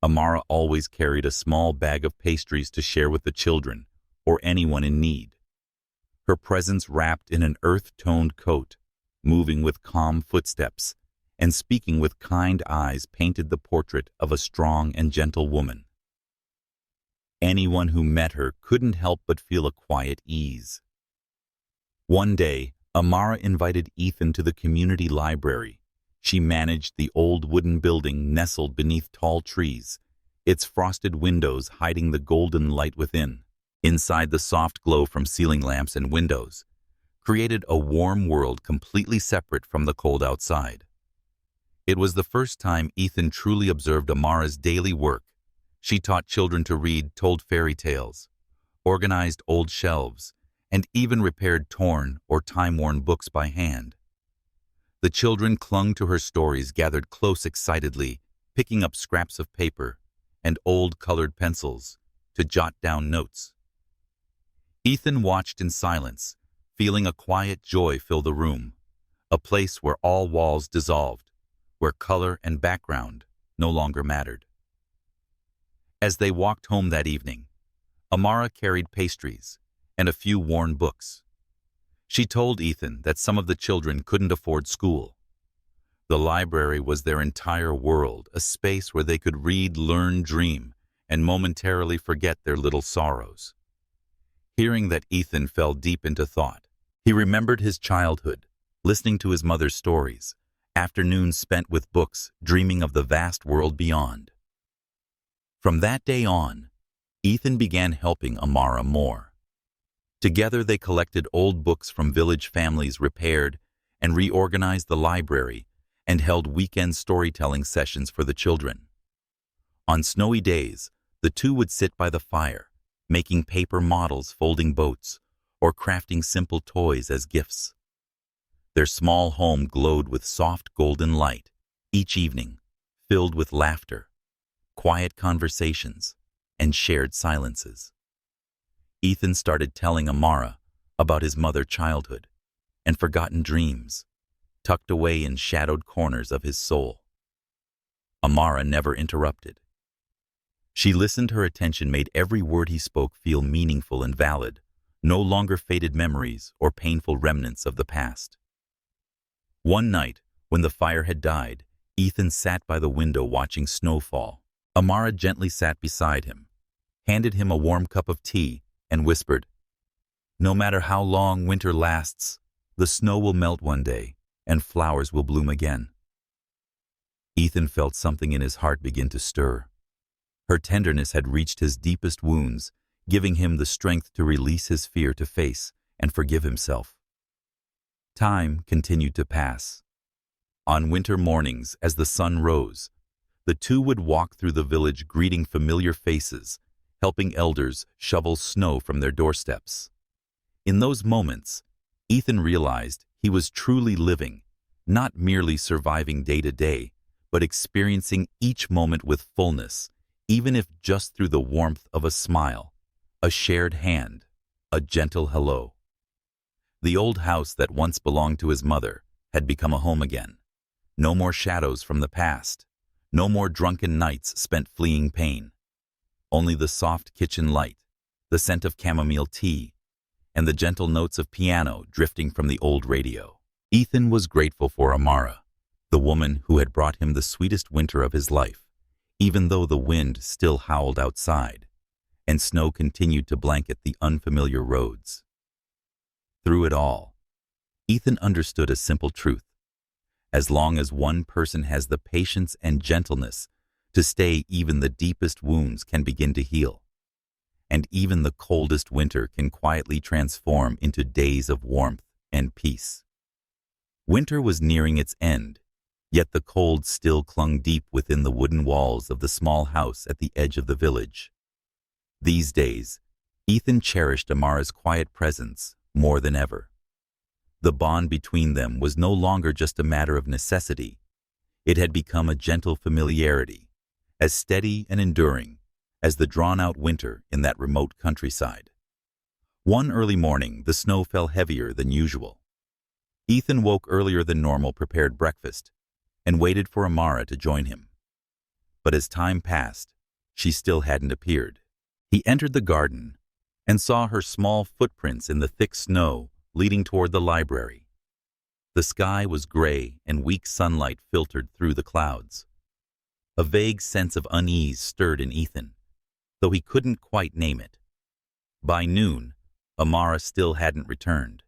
Amara always carried a small bag of pastries to share with the children or anyone in need. Her presence wrapped in an earth-toned coat, moving with calm footsteps, and speaking with kind eyes painted the portrait of a strong and gentle woman. Anyone who met her couldn't help but feel a quiet ease. One day, Amara invited Ethan to the community library. She managed the old wooden building nestled beneath tall trees, its frosted windows hiding the golden light within. Inside, the soft glow from ceiling lamps and windows created a warm world completely separate from the cold outside. It was the first time Ethan truly observed Amara's daily work. She taught children to read, told fairy tales, organized old shelves, and even repaired torn or time-worn books by hand. The children clung to her stories, gathered close excitedly, picking up scraps of paper and old colored pencils to jot down notes. Ethan watched in silence, feeling a quiet joy fill the room, a place where all walls dissolved, where color and background no longer mattered. As they walked home that evening, Amara carried pastries and a few worn books. She told Ethan that some of the children couldn't afford school. The library was their entire world, a space where they could read, learn, dream, and momentarily forget their little sorrows. Hearing that, Ethan fell deep into thought. He remembered his childhood, listening to his mother's stories, afternoons spent with books, dreaming of the vast world beyond. From that day on, Ethan began helping Amara more. Together they collected old books from village families, repaired and reorganized the library, and held weekend storytelling sessions for the children. On snowy days, the two would sit by the fire, making paper models, folding boats, or crafting simple toys as gifts. Their small home glowed with soft golden light, each evening filled with laughter, quiet conversations, and shared silences. Ethan started telling Amara about his mother's childhood and forgotten dreams, tucked away in shadowed corners of his soul. Amara never interrupted. She listened. Her attention made every word he spoke feel meaningful and valid, no longer faded memories or painful remnants of the past. One night, when the fire had died, Ethan sat by the window watching snow fall. Amara gently sat beside him, handed him a warm cup of tea, and whispered, "No matter how long winter lasts, the snow will melt one day, and flowers will bloom again." Ethan felt something in his heart begin to stir. Her tenderness had reached his deepest wounds, giving him the strength to release his fear, to face and forgive himself. Time continued to pass. On winter mornings, as the sun rose, the two would walk through the village greeting familiar faces, helping elders shovel snow from their doorsteps. In those moments, Ethan realized he was truly living, not merely surviving day to day, but experiencing each moment with fullness, even if just through the warmth of a smile, a shared hand, a gentle hello. The old house that once belonged to his mother had become a home again. No more shadows from the past, no more drunken nights spent fleeing pain. Only the soft kitchen light, the scent of chamomile tea, and the gentle notes of piano drifting from the old radio. Ethan was grateful for Amara, the woman who had brought him the sweetest winter of his life, even though the wind still howled outside, and snow continued to blanket the unfamiliar roads. Through it all, Ethan understood a simple truth. As long as one person has the patience and gentleness to stay, even the deepest wounds can begin to heal. And even the coldest winter can quietly transform into days of warmth and peace. Winter was nearing its end, yet the cold still clung deep within the wooden walls of the small house at the edge of the village. These days, Ethan cherished Amara's quiet presence more than ever. The bond between them was no longer just a matter of necessity. It had become a gentle familiarity, as steady and enduring as the drawn-out winter in that remote countryside. One early morning, the snow fell heavier than usual. Ethan woke earlier than normal, prepared breakfast, and waited for Amara to join him. But as time passed, she still hadn't appeared. He entered the garden and saw her small footprints in the thick snow leading toward the library. The sky was gray and weak sunlight filtered through the clouds. A vague sense of unease stirred in Ethan, though he couldn't quite name it. By noon, Amara still hadn't returned.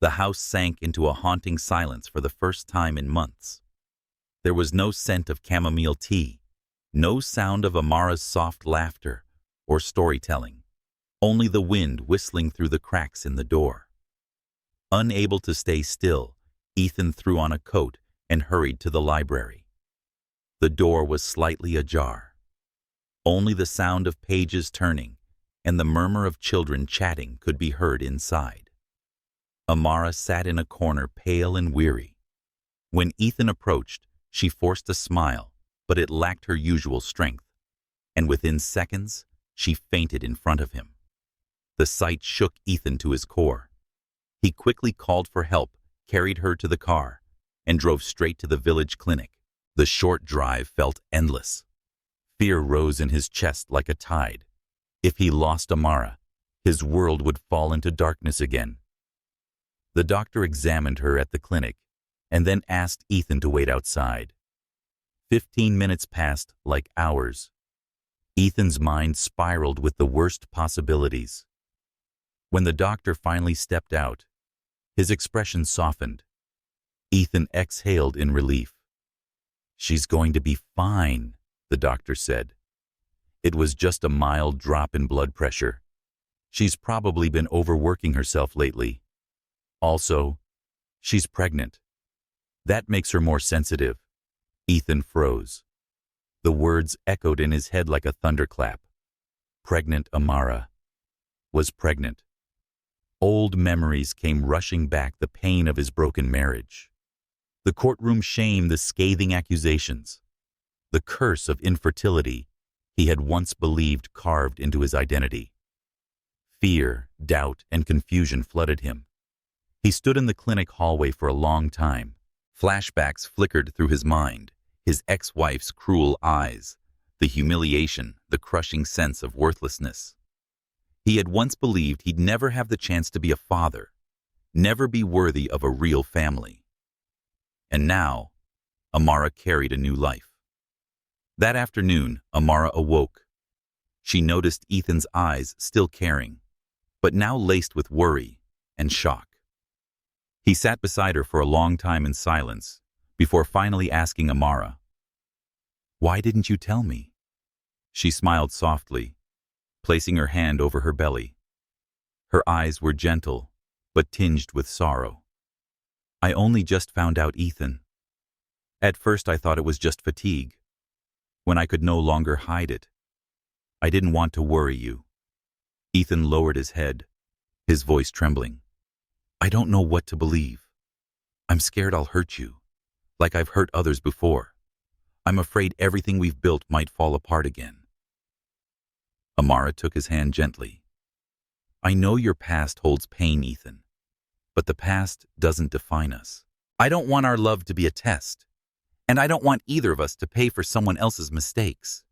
The house sank into a haunting silence for the first time in months. There was no scent of chamomile tea, no sound of Amara's soft laughter or storytelling, only the wind whistling through the cracks in the door. Unable to stay still, Ethan threw on a coat and hurried to the library. The door was slightly ajar. Only the sound of pages turning and the murmur of children chatting could be heard inside. Amara sat in a corner, pale and weary. When Ethan approached, she forced a smile, but it lacked her usual strength, and within seconds, she fainted in front of him. The sight shook Ethan to his core. He quickly called for help, carried her to the car, and drove straight to the village clinic. The short drive felt endless. Fear rose in his chest like a tide. If he lost Amara, his world would fall into darkness again. The doctor examined her at the clinic and then asked Ethan to wait outside. 15 minutes passed like hours. Ethan's mind spiraled with the worst possibilities. When the doctor finally stepped out, his expression softened. Ethan exhaled in relief. "She's going to be fine," the doctor said. "It was just a mild drop in blood pressure. She's probably been overworking herself lately. Also, she's pregnant. That makes her more sensitive." Ethan froze. The words echoed in his head like a thunderclap. Pregnant Amara was pregnant. Old memories came rushing back, the pain of his broken marriage, the courtroom shame, the scathing accusations, the curse of infertility he had once believed carved into his identity. Fear, doubt, and confusion flooded him. He stood in the clinic hallway for a long time. Flashbacks flickered through his mind, his ex-wife's cruel eyes, the humiliation, the crushing sense of worthlessness. He had once believed he'd never have the chance to be a father, never be worthy of a real family. And now, Amara carried a new life. That afternoon, Amara awoke. She noticed Ethan's eyes still caring, but now laced with worry and shock. He sat beside her for a long time in silence before finally asking Amara, "Why didn't you tell me?" She smiled softly, placing her hand over her belly. Her eyes were gentle, but tinged with sorrow. "I only just found out, Ethan. At first I thought it was just fatigue, when I could no longer hide it. I didn't want to worry you." Ethan lowered his head, his voice trembling. "I don't know what to believe. I'm scared I'll hurt you, like I've hurt others before. I'm afraid everything we've built might fall apart again." Amara took his hand gently. "I know your past holds pain, Ethan, but the past doesn't define us. I don't want our love to be a test, and I don't want either of us to pay for someone else's mistakes."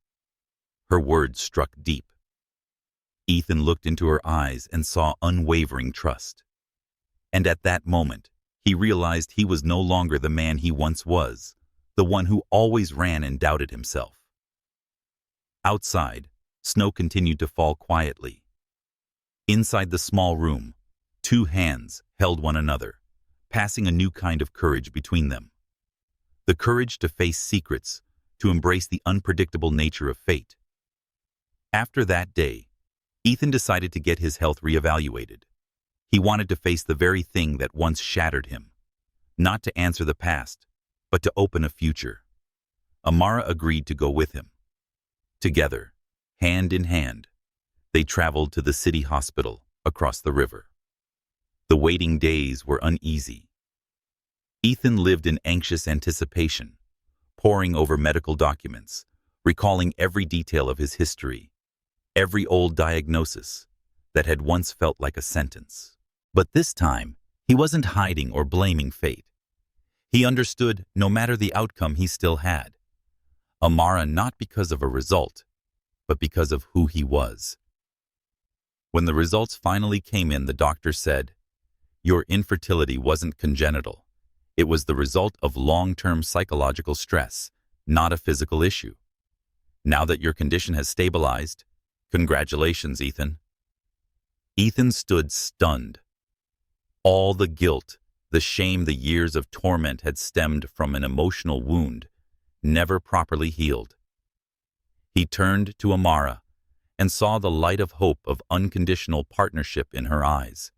Her words struck deep. Ethan looked into her eyes and saw unwavering trust. And at that moment, he realized he was no longer the man he once was, the one who always ran and doubted himself. Outside, snow continued to fall quietly. Inside the small room, two hands held one another, passing a new kind of courage between them. The courage to face secrets, to embrace the unpredictable nature of fate. After that day, Ethan decided to get his health reevaluated. He wanted to face the very thing that once shattered him, not to answer the past, but to open a future. Amara agreed to go with him. Together, hand in hand, they traveled to the city hospital across the river. The waiting days were uneasy. Ethan lived in anxious anticipation, poring over medical documents, recalling every detail of his history, every old diagnosis that had once felt like a sentence. But this time, He wasn't hiding or blaming fate. He understood no matter the outcome he still had Amara not because of a result, but because of who he was. When the results finally came in, the doctor said, "Your infertility wasn't congenital. It was the result of long-term psychological stress, not a physical issue. Now that your condition has stabilized, congratulations, Ethan." Ethan stood stunned. All the guilt, the shame, the years of torment had stemmed from an emotional wound, never properly healed. He turned to Amara and saw the light of hope of unconditional partnership in her eyes.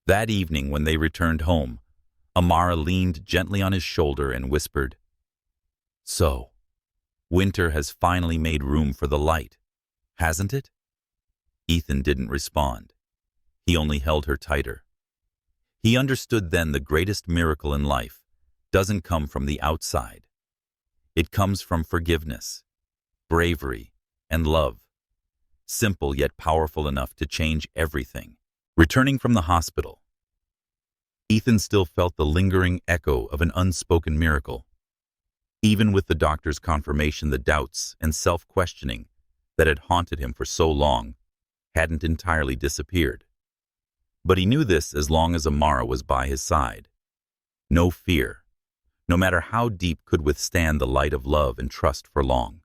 That evening, when they returned home, Amara leaned gently on his shoulder and whispered, "So, winter has finally made room for the light, hasn't it?" Ethan didn't respond. He only held her tighter. He understood then the greatest miracle in life doesn't come from the outside. It comes from forgiveness, bravery, and love. Simple yet powerful enough to change everything. Returning from the hospital, Ethan still felt the lingering echo of an unspoken miracle. Even with the doctor's confirmation, the doubts and self-questioning that had haunted him for so long hadn't entirely disappeared. But he knew this as long as Amara was by his side. No fear, no matter how deep, could withstand the light of love and trust for long.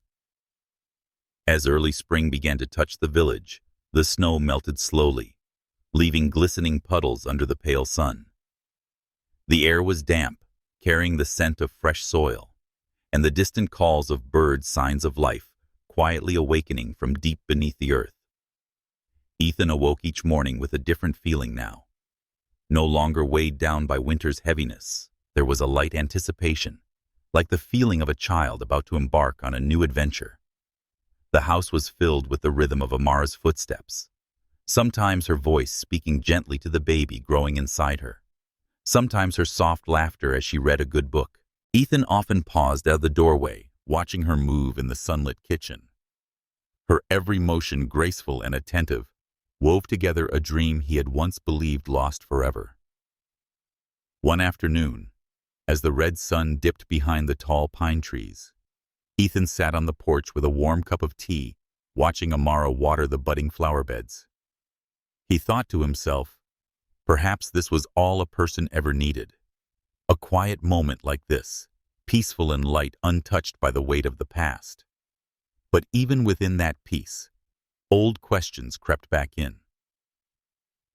As early spring began to touch the village, the snow melted slowly, leaving glistening puddles under the pale sun. The air was damp, carrying the scent of fresh soil, and the distant calls of birds, signs of life, quietly awakening from deep beneath the earth. Ethan awoke each morning with a different feeling now. No longer weighed down by winter's heaviness, there was a light anticipation, like the feeling of a child about to embark on a new adventure. The house was filled with the rhythm of Amara's footsteps, sometimes her voice speaking gently to the baby growing inside her, sometimes her soft laughter as she read a good book. Ethan often paused at the doorway, watching her move in the sunlit kitchen. Her every motion, graceful and attentive, wove together a dream he had once believed lost forever. One afternoon, as the red sun dipped behind the tall pine trees, Ethan sat on the porch with a warm cup of tea, watching Amara water the budding flower beds. He thought to himself, perhaps this was all a person ever needed. A quiet moment like this, peaceful and light, untouched by the weight of the past. But even within that peace, old questions crept back in.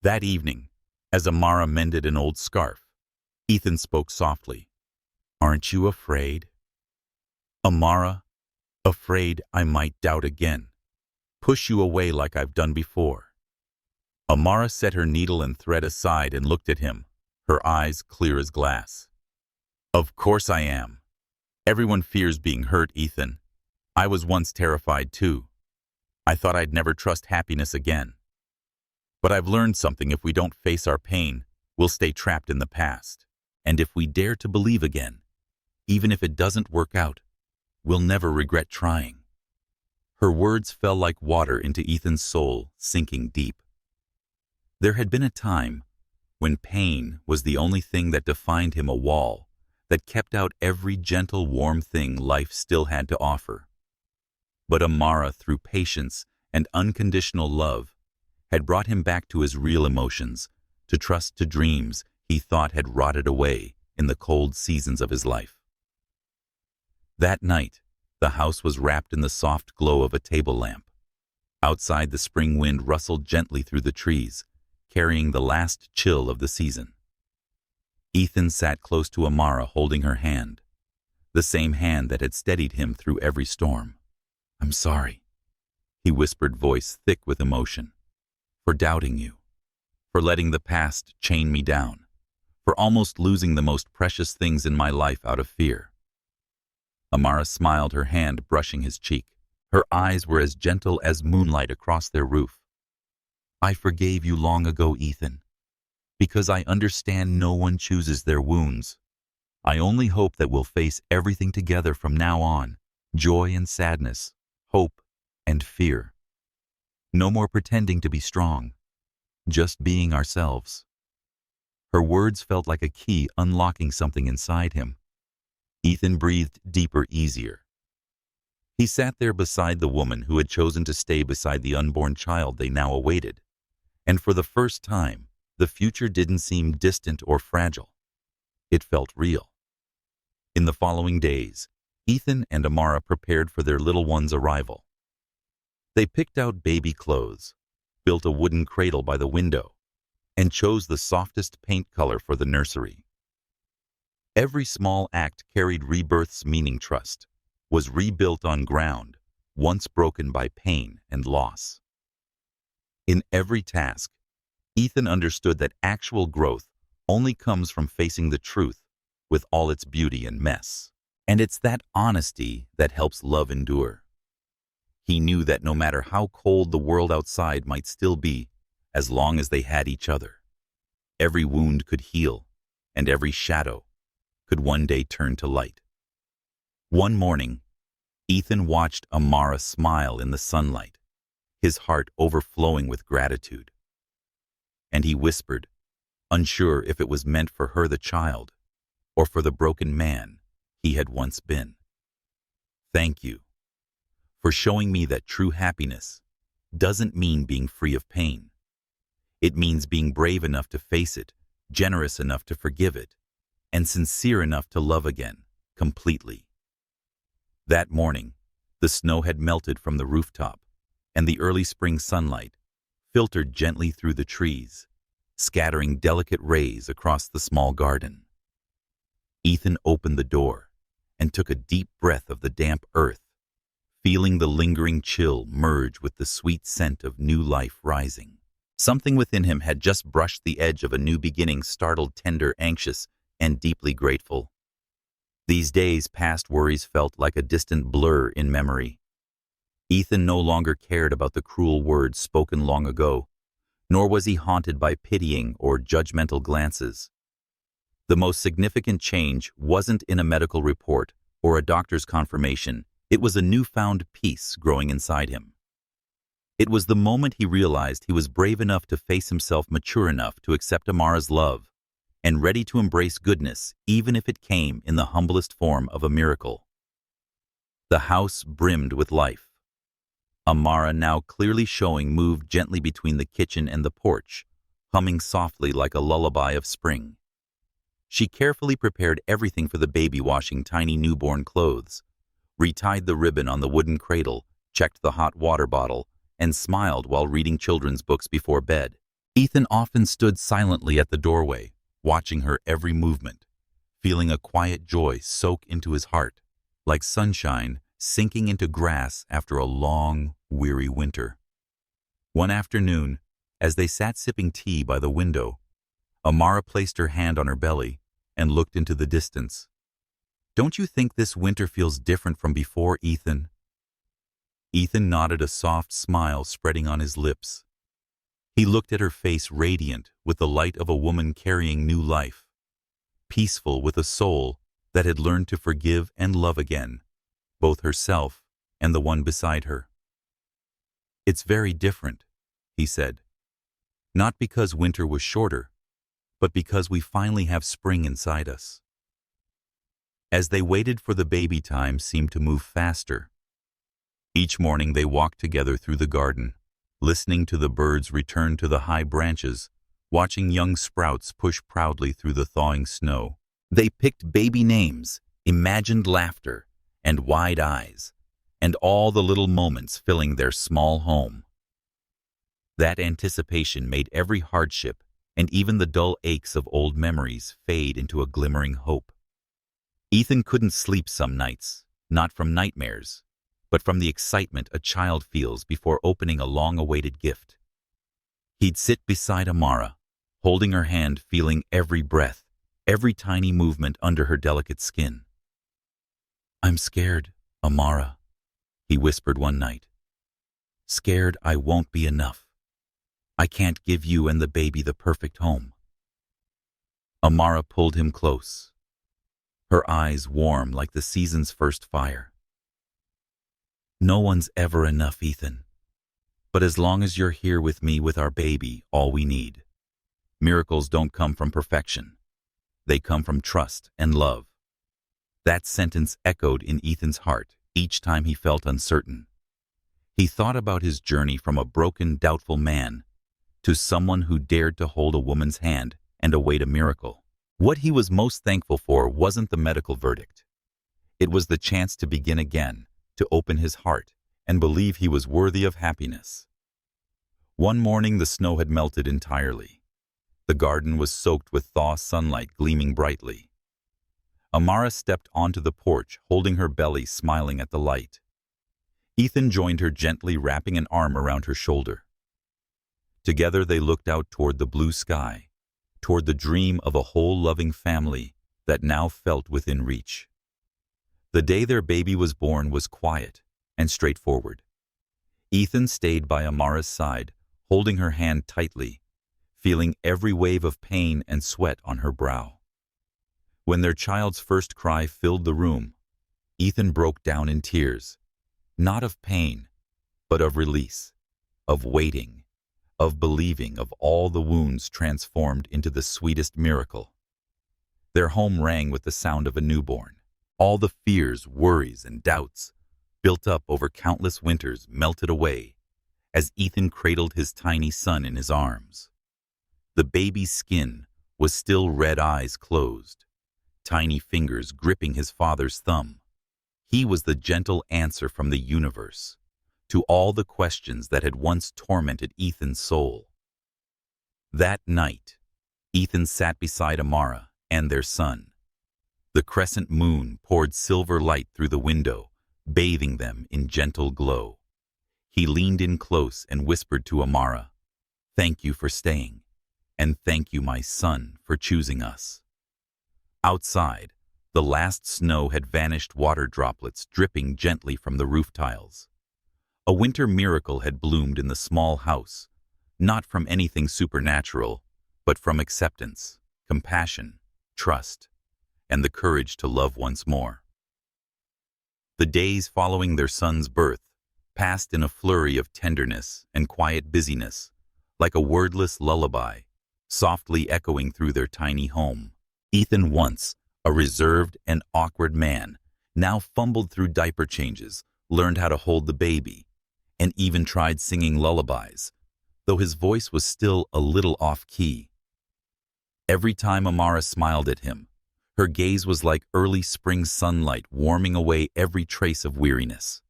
That evening, as Amara mended an old scarf, Ethan spoke softly. "Aren't you afraid?" "Amara, afraid I might doubt again, push you away like I've done before." Amara set her needle and thread aside and looked at him, her eyes clear as glass. "Of course I am. Everyone fears being hurt, Ethan. I was once terrified too. I thought I'd never trust happiness again. But I've learned something: if we don't face our pain, we'll stay trapped in the past. And if we dare to believe again, even if it doesn't work out, we'll never regret trying." Her words fell like water into Ethan's soul, sinking deep. There had been a time when pain was the only thing that defined him, a wall that kept out every gentle, warm thing life still had to offer. But Amara, through patience and unconditional love, had brought him back to his real emotions, to trust, to dreams he thought had rotted away in the cold seasons of his life. That night, the house was wrapped in the soft glow of a table lamp. Outside, the spring wind rustled gently through the trees, carrying the last chill of the season. Ethan sat close to Amara, holding her hand, the same hand that had steadied him through every storm. "I'm sorry," he whispered, voice thick with emotion, "for doubting you, for letting the past chain me down, for almost losing the most precious things in my life out of fear." Amara smiled, her hand brushing his cheek. Her eyes were as gentle as moonlight across their roof. "I forgave you long ago, Ethan, because I understand no one chooses their wounds. I only hope that we'll face everything together from now on, joy and sadness, hope and fear. No more pretending to be strong, just being ourselves." Her words felt like a key unlocking something inside him. Ethan breathed deeper, easier. He sat there beside the woman who had chosen to stay beside the unborn child they now awaited. And for the first time, the future didn't seem distant or fragile. It felt real. In the following days, Ethan and Amara prepared for their little one's arrival. They picked out baby clothes, built a wooden cradle by the window, and chose the softest paint color for the nursery. Every small act carried rebirth's meaning. Trust was rebuilt on ground once broken by pain and loss. In every task, Ethan understood that actual growth only comes from facing the truth with all its beauty and mess. And it's that honesty that helps love endure. He knew that no matter how cold the world outside might still be, as long as they had each other, every wound could heal, and every shadow could one day turn to light. One morning, Ethan watched Amara smile in the sunlight, his heart overflowing with gratitude. And he whispered, unsure if it was meant for her, the child, or for the broken man he had once been. Thank you for showing me that true happiness doesn't mean being free of pain. It means being brave enough to face it, generous enough to forgive it, and sincere enough to love again, completely. That morning, the snow had melted from the rooftop, and the early spring sunlight filtered gently through the trees, scattering delicate rays across the small garden. Ethan opened the door and took a deep breath of the damp earth, feeling the lingering chill merge with the sweet scent of new life rising. Something within him had just brushed the edge of a new beginning, startled, tender, anxious, and deeply grateful. These days, past worries felt like a distant blur in memory. Ethan no longer cared about the cruel words spoken long ago, nor was he haunted by pitying or judgmental glances. The most significant change wasn't in a medical report or a doctor's confirmation. It was a newfound peace growing inside him. It was the moment he realized he was brave enough to face himself, mature enough to accept Amara's love, and ready to embrace goodness even if it came in the humblest form of a miracle. The house brimmed with life. Amara, now clearly showing, moved gently between the kitchen and the porch, humming softly like a lullaby of spring. She carefully prepared everything for the baby, washing tiny newborn clothes, retied the ribbon on the wooden cradle, checked the hot water bottle, and smiled while reading children's books before bed. Ethan often stood silently at the doorway, watching her every movement, feeling a quiet joy soak into his heart, like sunshine sinking into grass after a long, weary winter. One afternoon, as they sat sipping tea by the window, Amara placed her hand on her belly and looked into the distance. "Don't you think this winter feels different from before, Ethan?" Ethan nodded, a soft smile spreading on his lips. He looked at her face, radiant with the light of a woman carrying new life, peaceful with a soul that had learned to forgive and love again, both herself and the one beside her. "It's very different," he said. "Not because winter was shorter, but because we finally have spring inside us." As they waited for the baby, time seemed to move faster. Each morning they walked together through the garden, listening to the birds return to the high branches, watching young sprouts push proudly through the thawing snow. They picked baby names, imagined laughter, and wide eyes, and all the little moments filling their small home. That anticipation made every hardship and even the dull aches of old memories fade into a glimmering hope. Ethan couldn't sleep some nights, not from nightmares, but from the excitement a child feels before opening a long-awaited gift. He'd sit beside Amara, holding her hand, feeling every breath, every tiny movement under her delicate skin. "I'm scared, Amara," he whispered one night. "Scared I won't be enough. I can't give you and the baby the perfect home." Amara pulled him close, her eyes warm like the season's first fire. "No one's ever enough, Ethan. But as long as you're here with me, with our baby, all we need. Miracles don't come from perfection. They come from trust and love. That sentence echoed in Ethan's heart each time he felt uncertain. He thought about his journey from a broken, doubtful man to someone who dared to hold a woman's hand and await a miracle. What he was most thankful for wasn't the medical verdict. It was the chance to begin again, to open his heart, and believe he was worthy of happiness. One morning the snow had melted entirely. The garden was soaked with thaw sunlight gleaming brightly. Amara stepped onto the porch, holding her belly, smiling at the light. Ethan joined her, gently wrapping an arm around her shoulder. Together they looked out toward the blue sky, toward the dream of a whole loving family that now felt within reach. The day their baby was born was quiet and straightforward. Ethan stayed by Amara's side, holding her hand tightly, feeling every wave of pain and sweat on her brow. When their child's first cry filled the room, Ethan broke down in tears, not of pain, but of release, of waiting, of believing, of all the wounds transformed into the sweetest miracle. Their home rang with the sound of a newborn. All the fears, worries, and doubts built up over countless winters melted away as Ethan cradled his tiny son in his arms. The baby's skin was still, red eyes closed, tiny fingers gripping his father's thumb. He was the gentle answer from the universe to all the questions that had once tormented Ethan's soul. That night, Ethan sat beside Amara and their son. The crescent moon poured silver light through the window, bathing them in gentle glow. He leaned in close and whispered to Amara, "Thank you for staying, and thank you, my son, for choosing us." Outside, the last snow had vanished, water droplets dripping gently from the roof tiles. A winter miracle had bloomed in the small house, not from anything supernatural, but from acceptance, compassion, trust, and the courage to love once more. The days following their son's birth passed in a flurry of tenderness and quiet busyness, like a wordless lullaby, softly echoing through their tiny home. Ethan, once a reserved and awkward man, now fumbled through diaper changes, learned how to hold the baby, and even tried singing lullabies, though his voice was still a little off-key. Every time Amara smiled at him, her gaze was like early spring sunlight warming away every trace of weariness.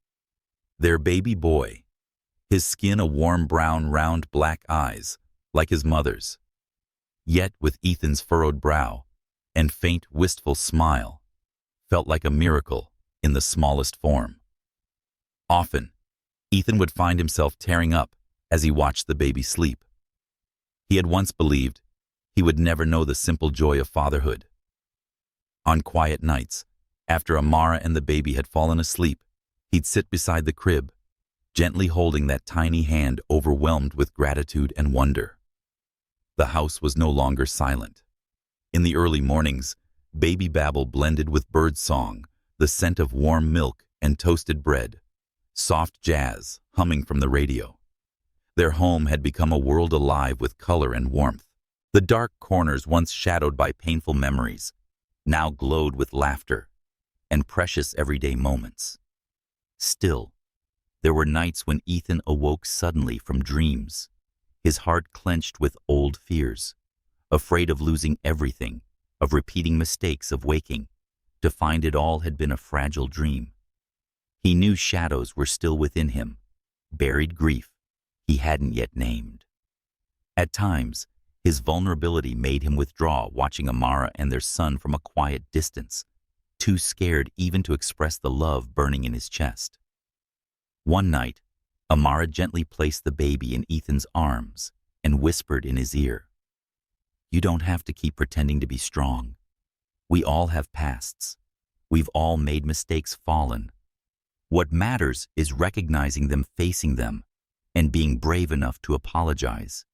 Their baby boy, his skin a warm brown, round black eyes, like his mother's, yet with Ethan's furrowed brow and faint, wistful smile, felt like a miracle in the smallest form. Often, Ethan would find himself tearing up as he watched the baby sleep. He had once believed he would never know the simple joy of fatherhood. On quiet nights, after Amara and the baby had fallen asleep, he'd sit beside the crib, gently holding that tiny hand, overwhelmed with gratitude and wonder. The house was no longer silent. In the early mornings, baby babble blended with bird song, the scent of warm milk and toasted bread, soft jazz humming from the radio. Their home had become a world alive with color and warmth. The dark corners, once shadowed by painful memories, now glowed with laughter and precious everyday moments. Still, there were nights when Ethan awoke suddenly from dreams, his heart clenched with old fears, afraid of losing everything, of repeating mistakes, of waking to find it all had been a fragile dream. He knew shadows were still within him, buried grief he hadn't yet named. At times, his vulnerability made him withdraw, watching Amara and their son from a quiet distance, too scared even to express the love burning in his chest. One night, Amara gently placed the baby in Ethan's arms and whispered in his ear, "You don't have to keep pretending to be strong. We all have pasts. We've all made mistakes, fallen. What matters is recognizing them, facing them, and being brave enough to apologize.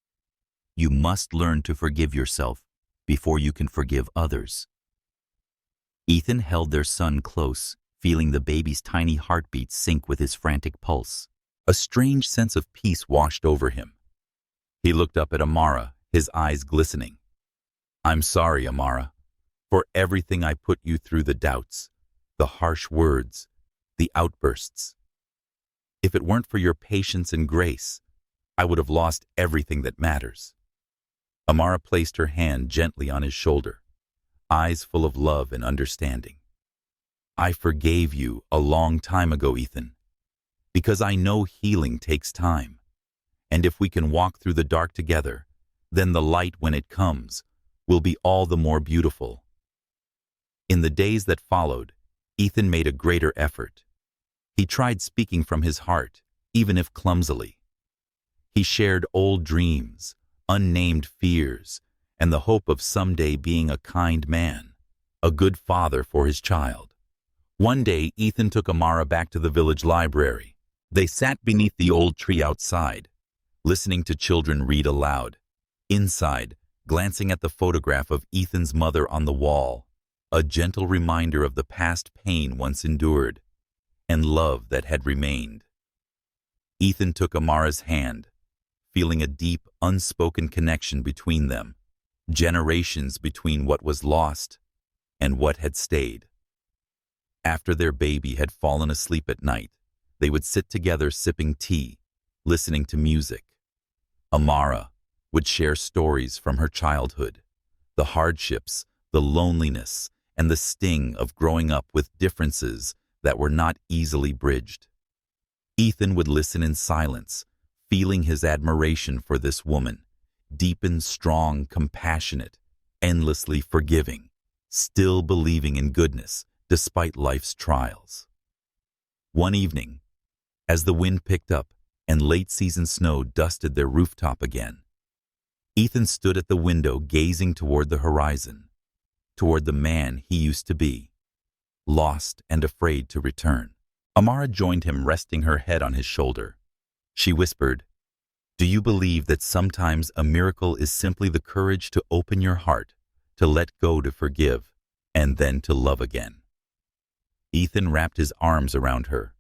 You must learn to forgive yourself before you can forgive others." Ethan held their son close, feeling the baby's tiny heartbeat sync with his frantic pulse. A strange sense of peace washed over him. He looked up at Amara, his eyes glistening. "I'm sorry, Amara, for everything I put you through, the doubts, the harsh words, the outbursts. If it weren't for your patience and grace, I would have lost everything that matters." Amara placed her hand gently on his shoulder, eyes full of love and understanding. "I forgave you a long time ago, Ethan, because I know healing takes time. And if we can walk through the dark together, then the light, when it comes, will be all the more beautiful." In the days that followed, Ethan made a greater effort. He tried speaking from his heart, even if clumsily. He shared old dreams, unnamed fears, and the hope of someday being a kind man, a good father for his child. One day, Ethan took Amara back to the village library. They sat beneath the old tree outside, listening to children read aloud. Inside, glancing at the photograph of Ethan's mother on the wall, a gentle reminder of the past pain once endured, and love that had remained. Ethan took Amara's hand, feeling a deep, unspoken connection between them, generations between what was lost and what had stayed. After their baby had fallen asleep at night, they would sit together sipping tea, listening to music. Amara would share stories from her childhood, the hardships, the loneliness, and the sting of growing up with differences that were not easily bridged. Ethan would listen in silence, feeling his admiration for this woman, deepened, strong, compassionate, endlessly forgiving, still believing in goodness despite life's trials. One evening, as the wind picked up and late-season snow dusted their rooftop again, Ethan stood at the window gazing toward the horizon, toward the man he used to be, lost and afraid to return. Amara joined him, resting her head on his shoulder. She whispered, "Do you believe that sometimes a miracle is simply the courage to open your heart, to let go, to forgive, and then to love again?" Ethan wrapped his arms around her,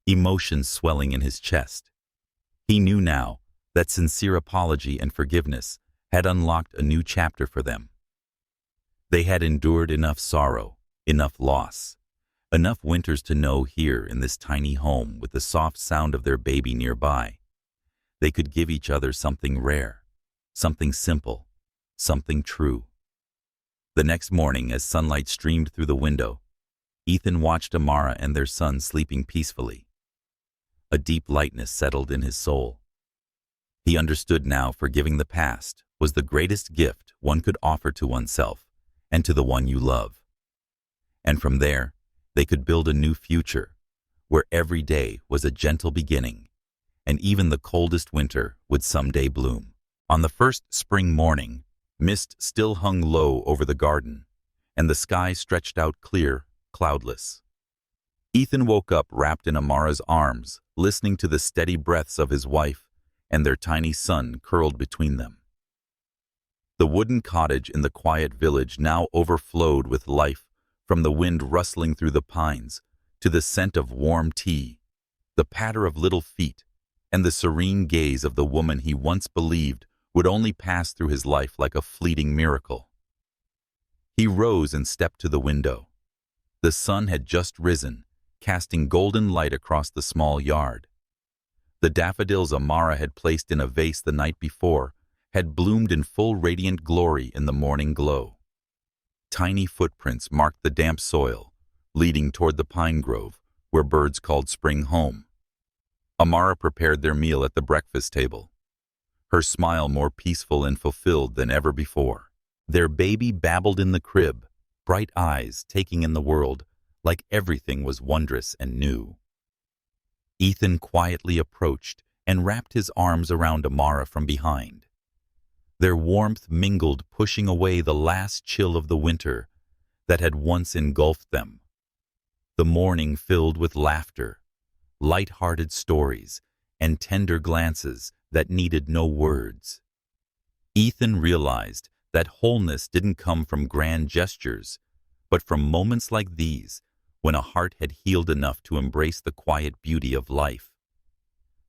emotions swelling in his chest. He knew now that sincere apology and forgiveness had unlocked a new chapter for them. They had endured enough sorrow, enough loss, enough winters to know here in this tiny home, with the soft sound of their baby nearby, they could give each other something rare, something simple, something true. The next morning, as sunlight streamed through the window, Ethan watched Amara and their son sleeping peacefully. A deep lightness settled in his soul. He understood now forgiving the past was the greatest gift one could offer to oneself and to the one you love. And from there, they could build a new future, where every day was a gentle beginning, and even the coldest winter would someday bloom. On the first spring morning, mist still hung low over the garden, and the sky stretched out clear, cloudless. Ethan woke up wrapped in Amara's arms, listening to the steady breaths of his wife and their tiny son curled between them. The wooden cottage in the quiet village now overflowed with life, from the wind rustling through the pines to the scent of warm tea, the patter of little feet, and the serene gaze of the woman he once believed would only pass through his life like a fleeting miracle. He rose and stepped to the window. The sun had just risen, casting golden light across the small yard. The daffodils Amara had placed in a vase the night before had bloomed in full radiant glory in the morning glow. Tiny footprints marked the damp soil, leading toward the pine grove, where birds called spring home. Amara prepared their meal at the breakfast table, her smile more peaceful and fulfilled than ever before. Their baby babbled in the crib, bright eyes taking in the world like everything was wondrous and new. Ethan quietly approached and wrapped his arms around Amara from behind. Their warmth mingled, pushing away the last chill of the winter that had once engulfed them. The morning filled with laughter, light-hearted stories, and tender glances that needed no words. Ethan realized that wholeness didn't come from grand gestures, but from moments like these, when a heart had healed enough to embrace the quiet beauty of life.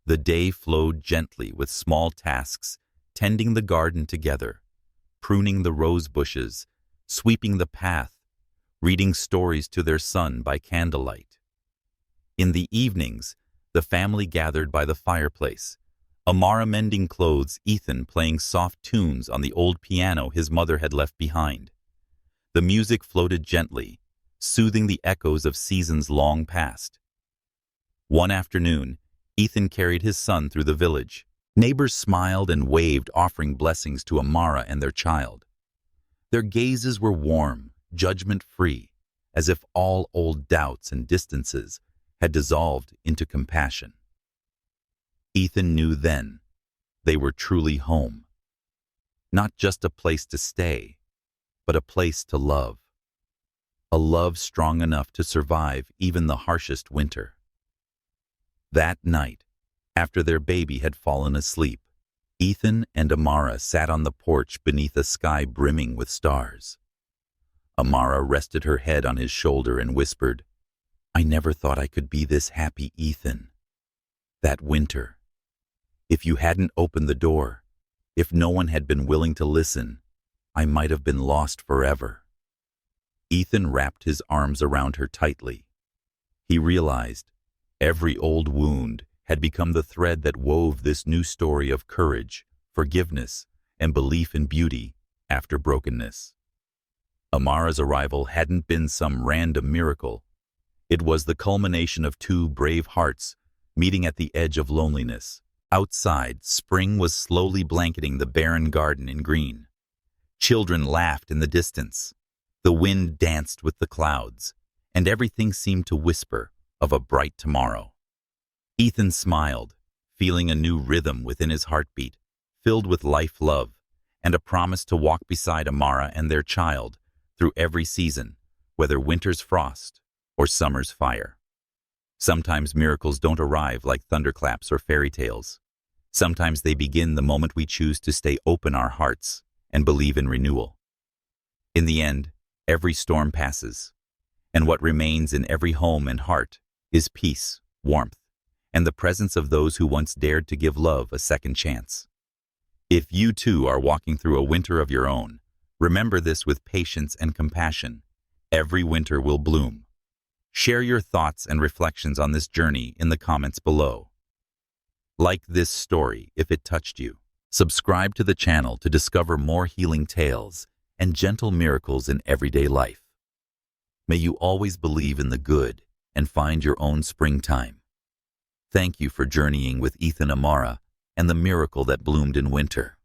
The day flowed gently with small tasks tending the garden together, pruning the rose bushes, sweeping the path, reading stories to their son by candlelight. In the evenings, the family gathered by the fireplace, Amara mending clothes, Ethan playing soft tunes on the old piano his mother had left behind. The music floated gently, soothing the echoes of seasons long past. One afternoon, Ethan carried his son through the village. Neighbors smiled and waved, offering blessings to Amara and their child. Their gazes were warm, judgment-free, as if all old doubts and distances had dissolved into compassion. Ethan knew then they were truly home. Not just a place to stay, but a place to love. A love strong enough to survive even the harshest winter. That night, after their baby had fallen asleep, Ethan and Amara sat on the porch beneath a sky brimming with stars. Amara rested her head on his shoulder and whispered, "I never thought I could be this happy, Ethan. That winter. If you hadn't opened the door, if no one had been willing to listen, I might have been lost forever." Ethan wrapped his arms around her tightly. He realized every old wound had become the thread that wove this new story of courage, forgiveness, and belief in beauty after brokenness. Amara's arrival hadn't been some random miracle. It was the culmination of two brave hearts meeting at the edge of loneliness. Outside, spring was slowly blanketing the barren garden in green. Children laughed in the distance. The wind danced with the clouds, and everything seemed to whisper of a bright tomorrow. Ethan smiled, feeling a new rhythm within his heartbeat, filled with life, love, and a promise to walk beside Amara and their child through every season, whether winter's frost or summer's fire. Sometimes miracles don't arrive like thunderclaps or fairy tales. Sometimes they begin the moment we choose to stay open our hearts and believe in renewal. In the end, every storm passes, and what remains in every home and heart is peace, warmth, and the presence of those who once dared to give love a second chance. If you too are walking through a winter of your own, remember this with patience and compassion. Every winter will bloom. Share your thoughts and reflections on this journey in the comments below. Like this story if it touched you. Subscribe to the channel to discover more healing tales and gentle miracles in everyday life. May you always believe in the good and find your own springtime. Thank you for journeying with Ethan Amara and the miracle that bloomed in winter.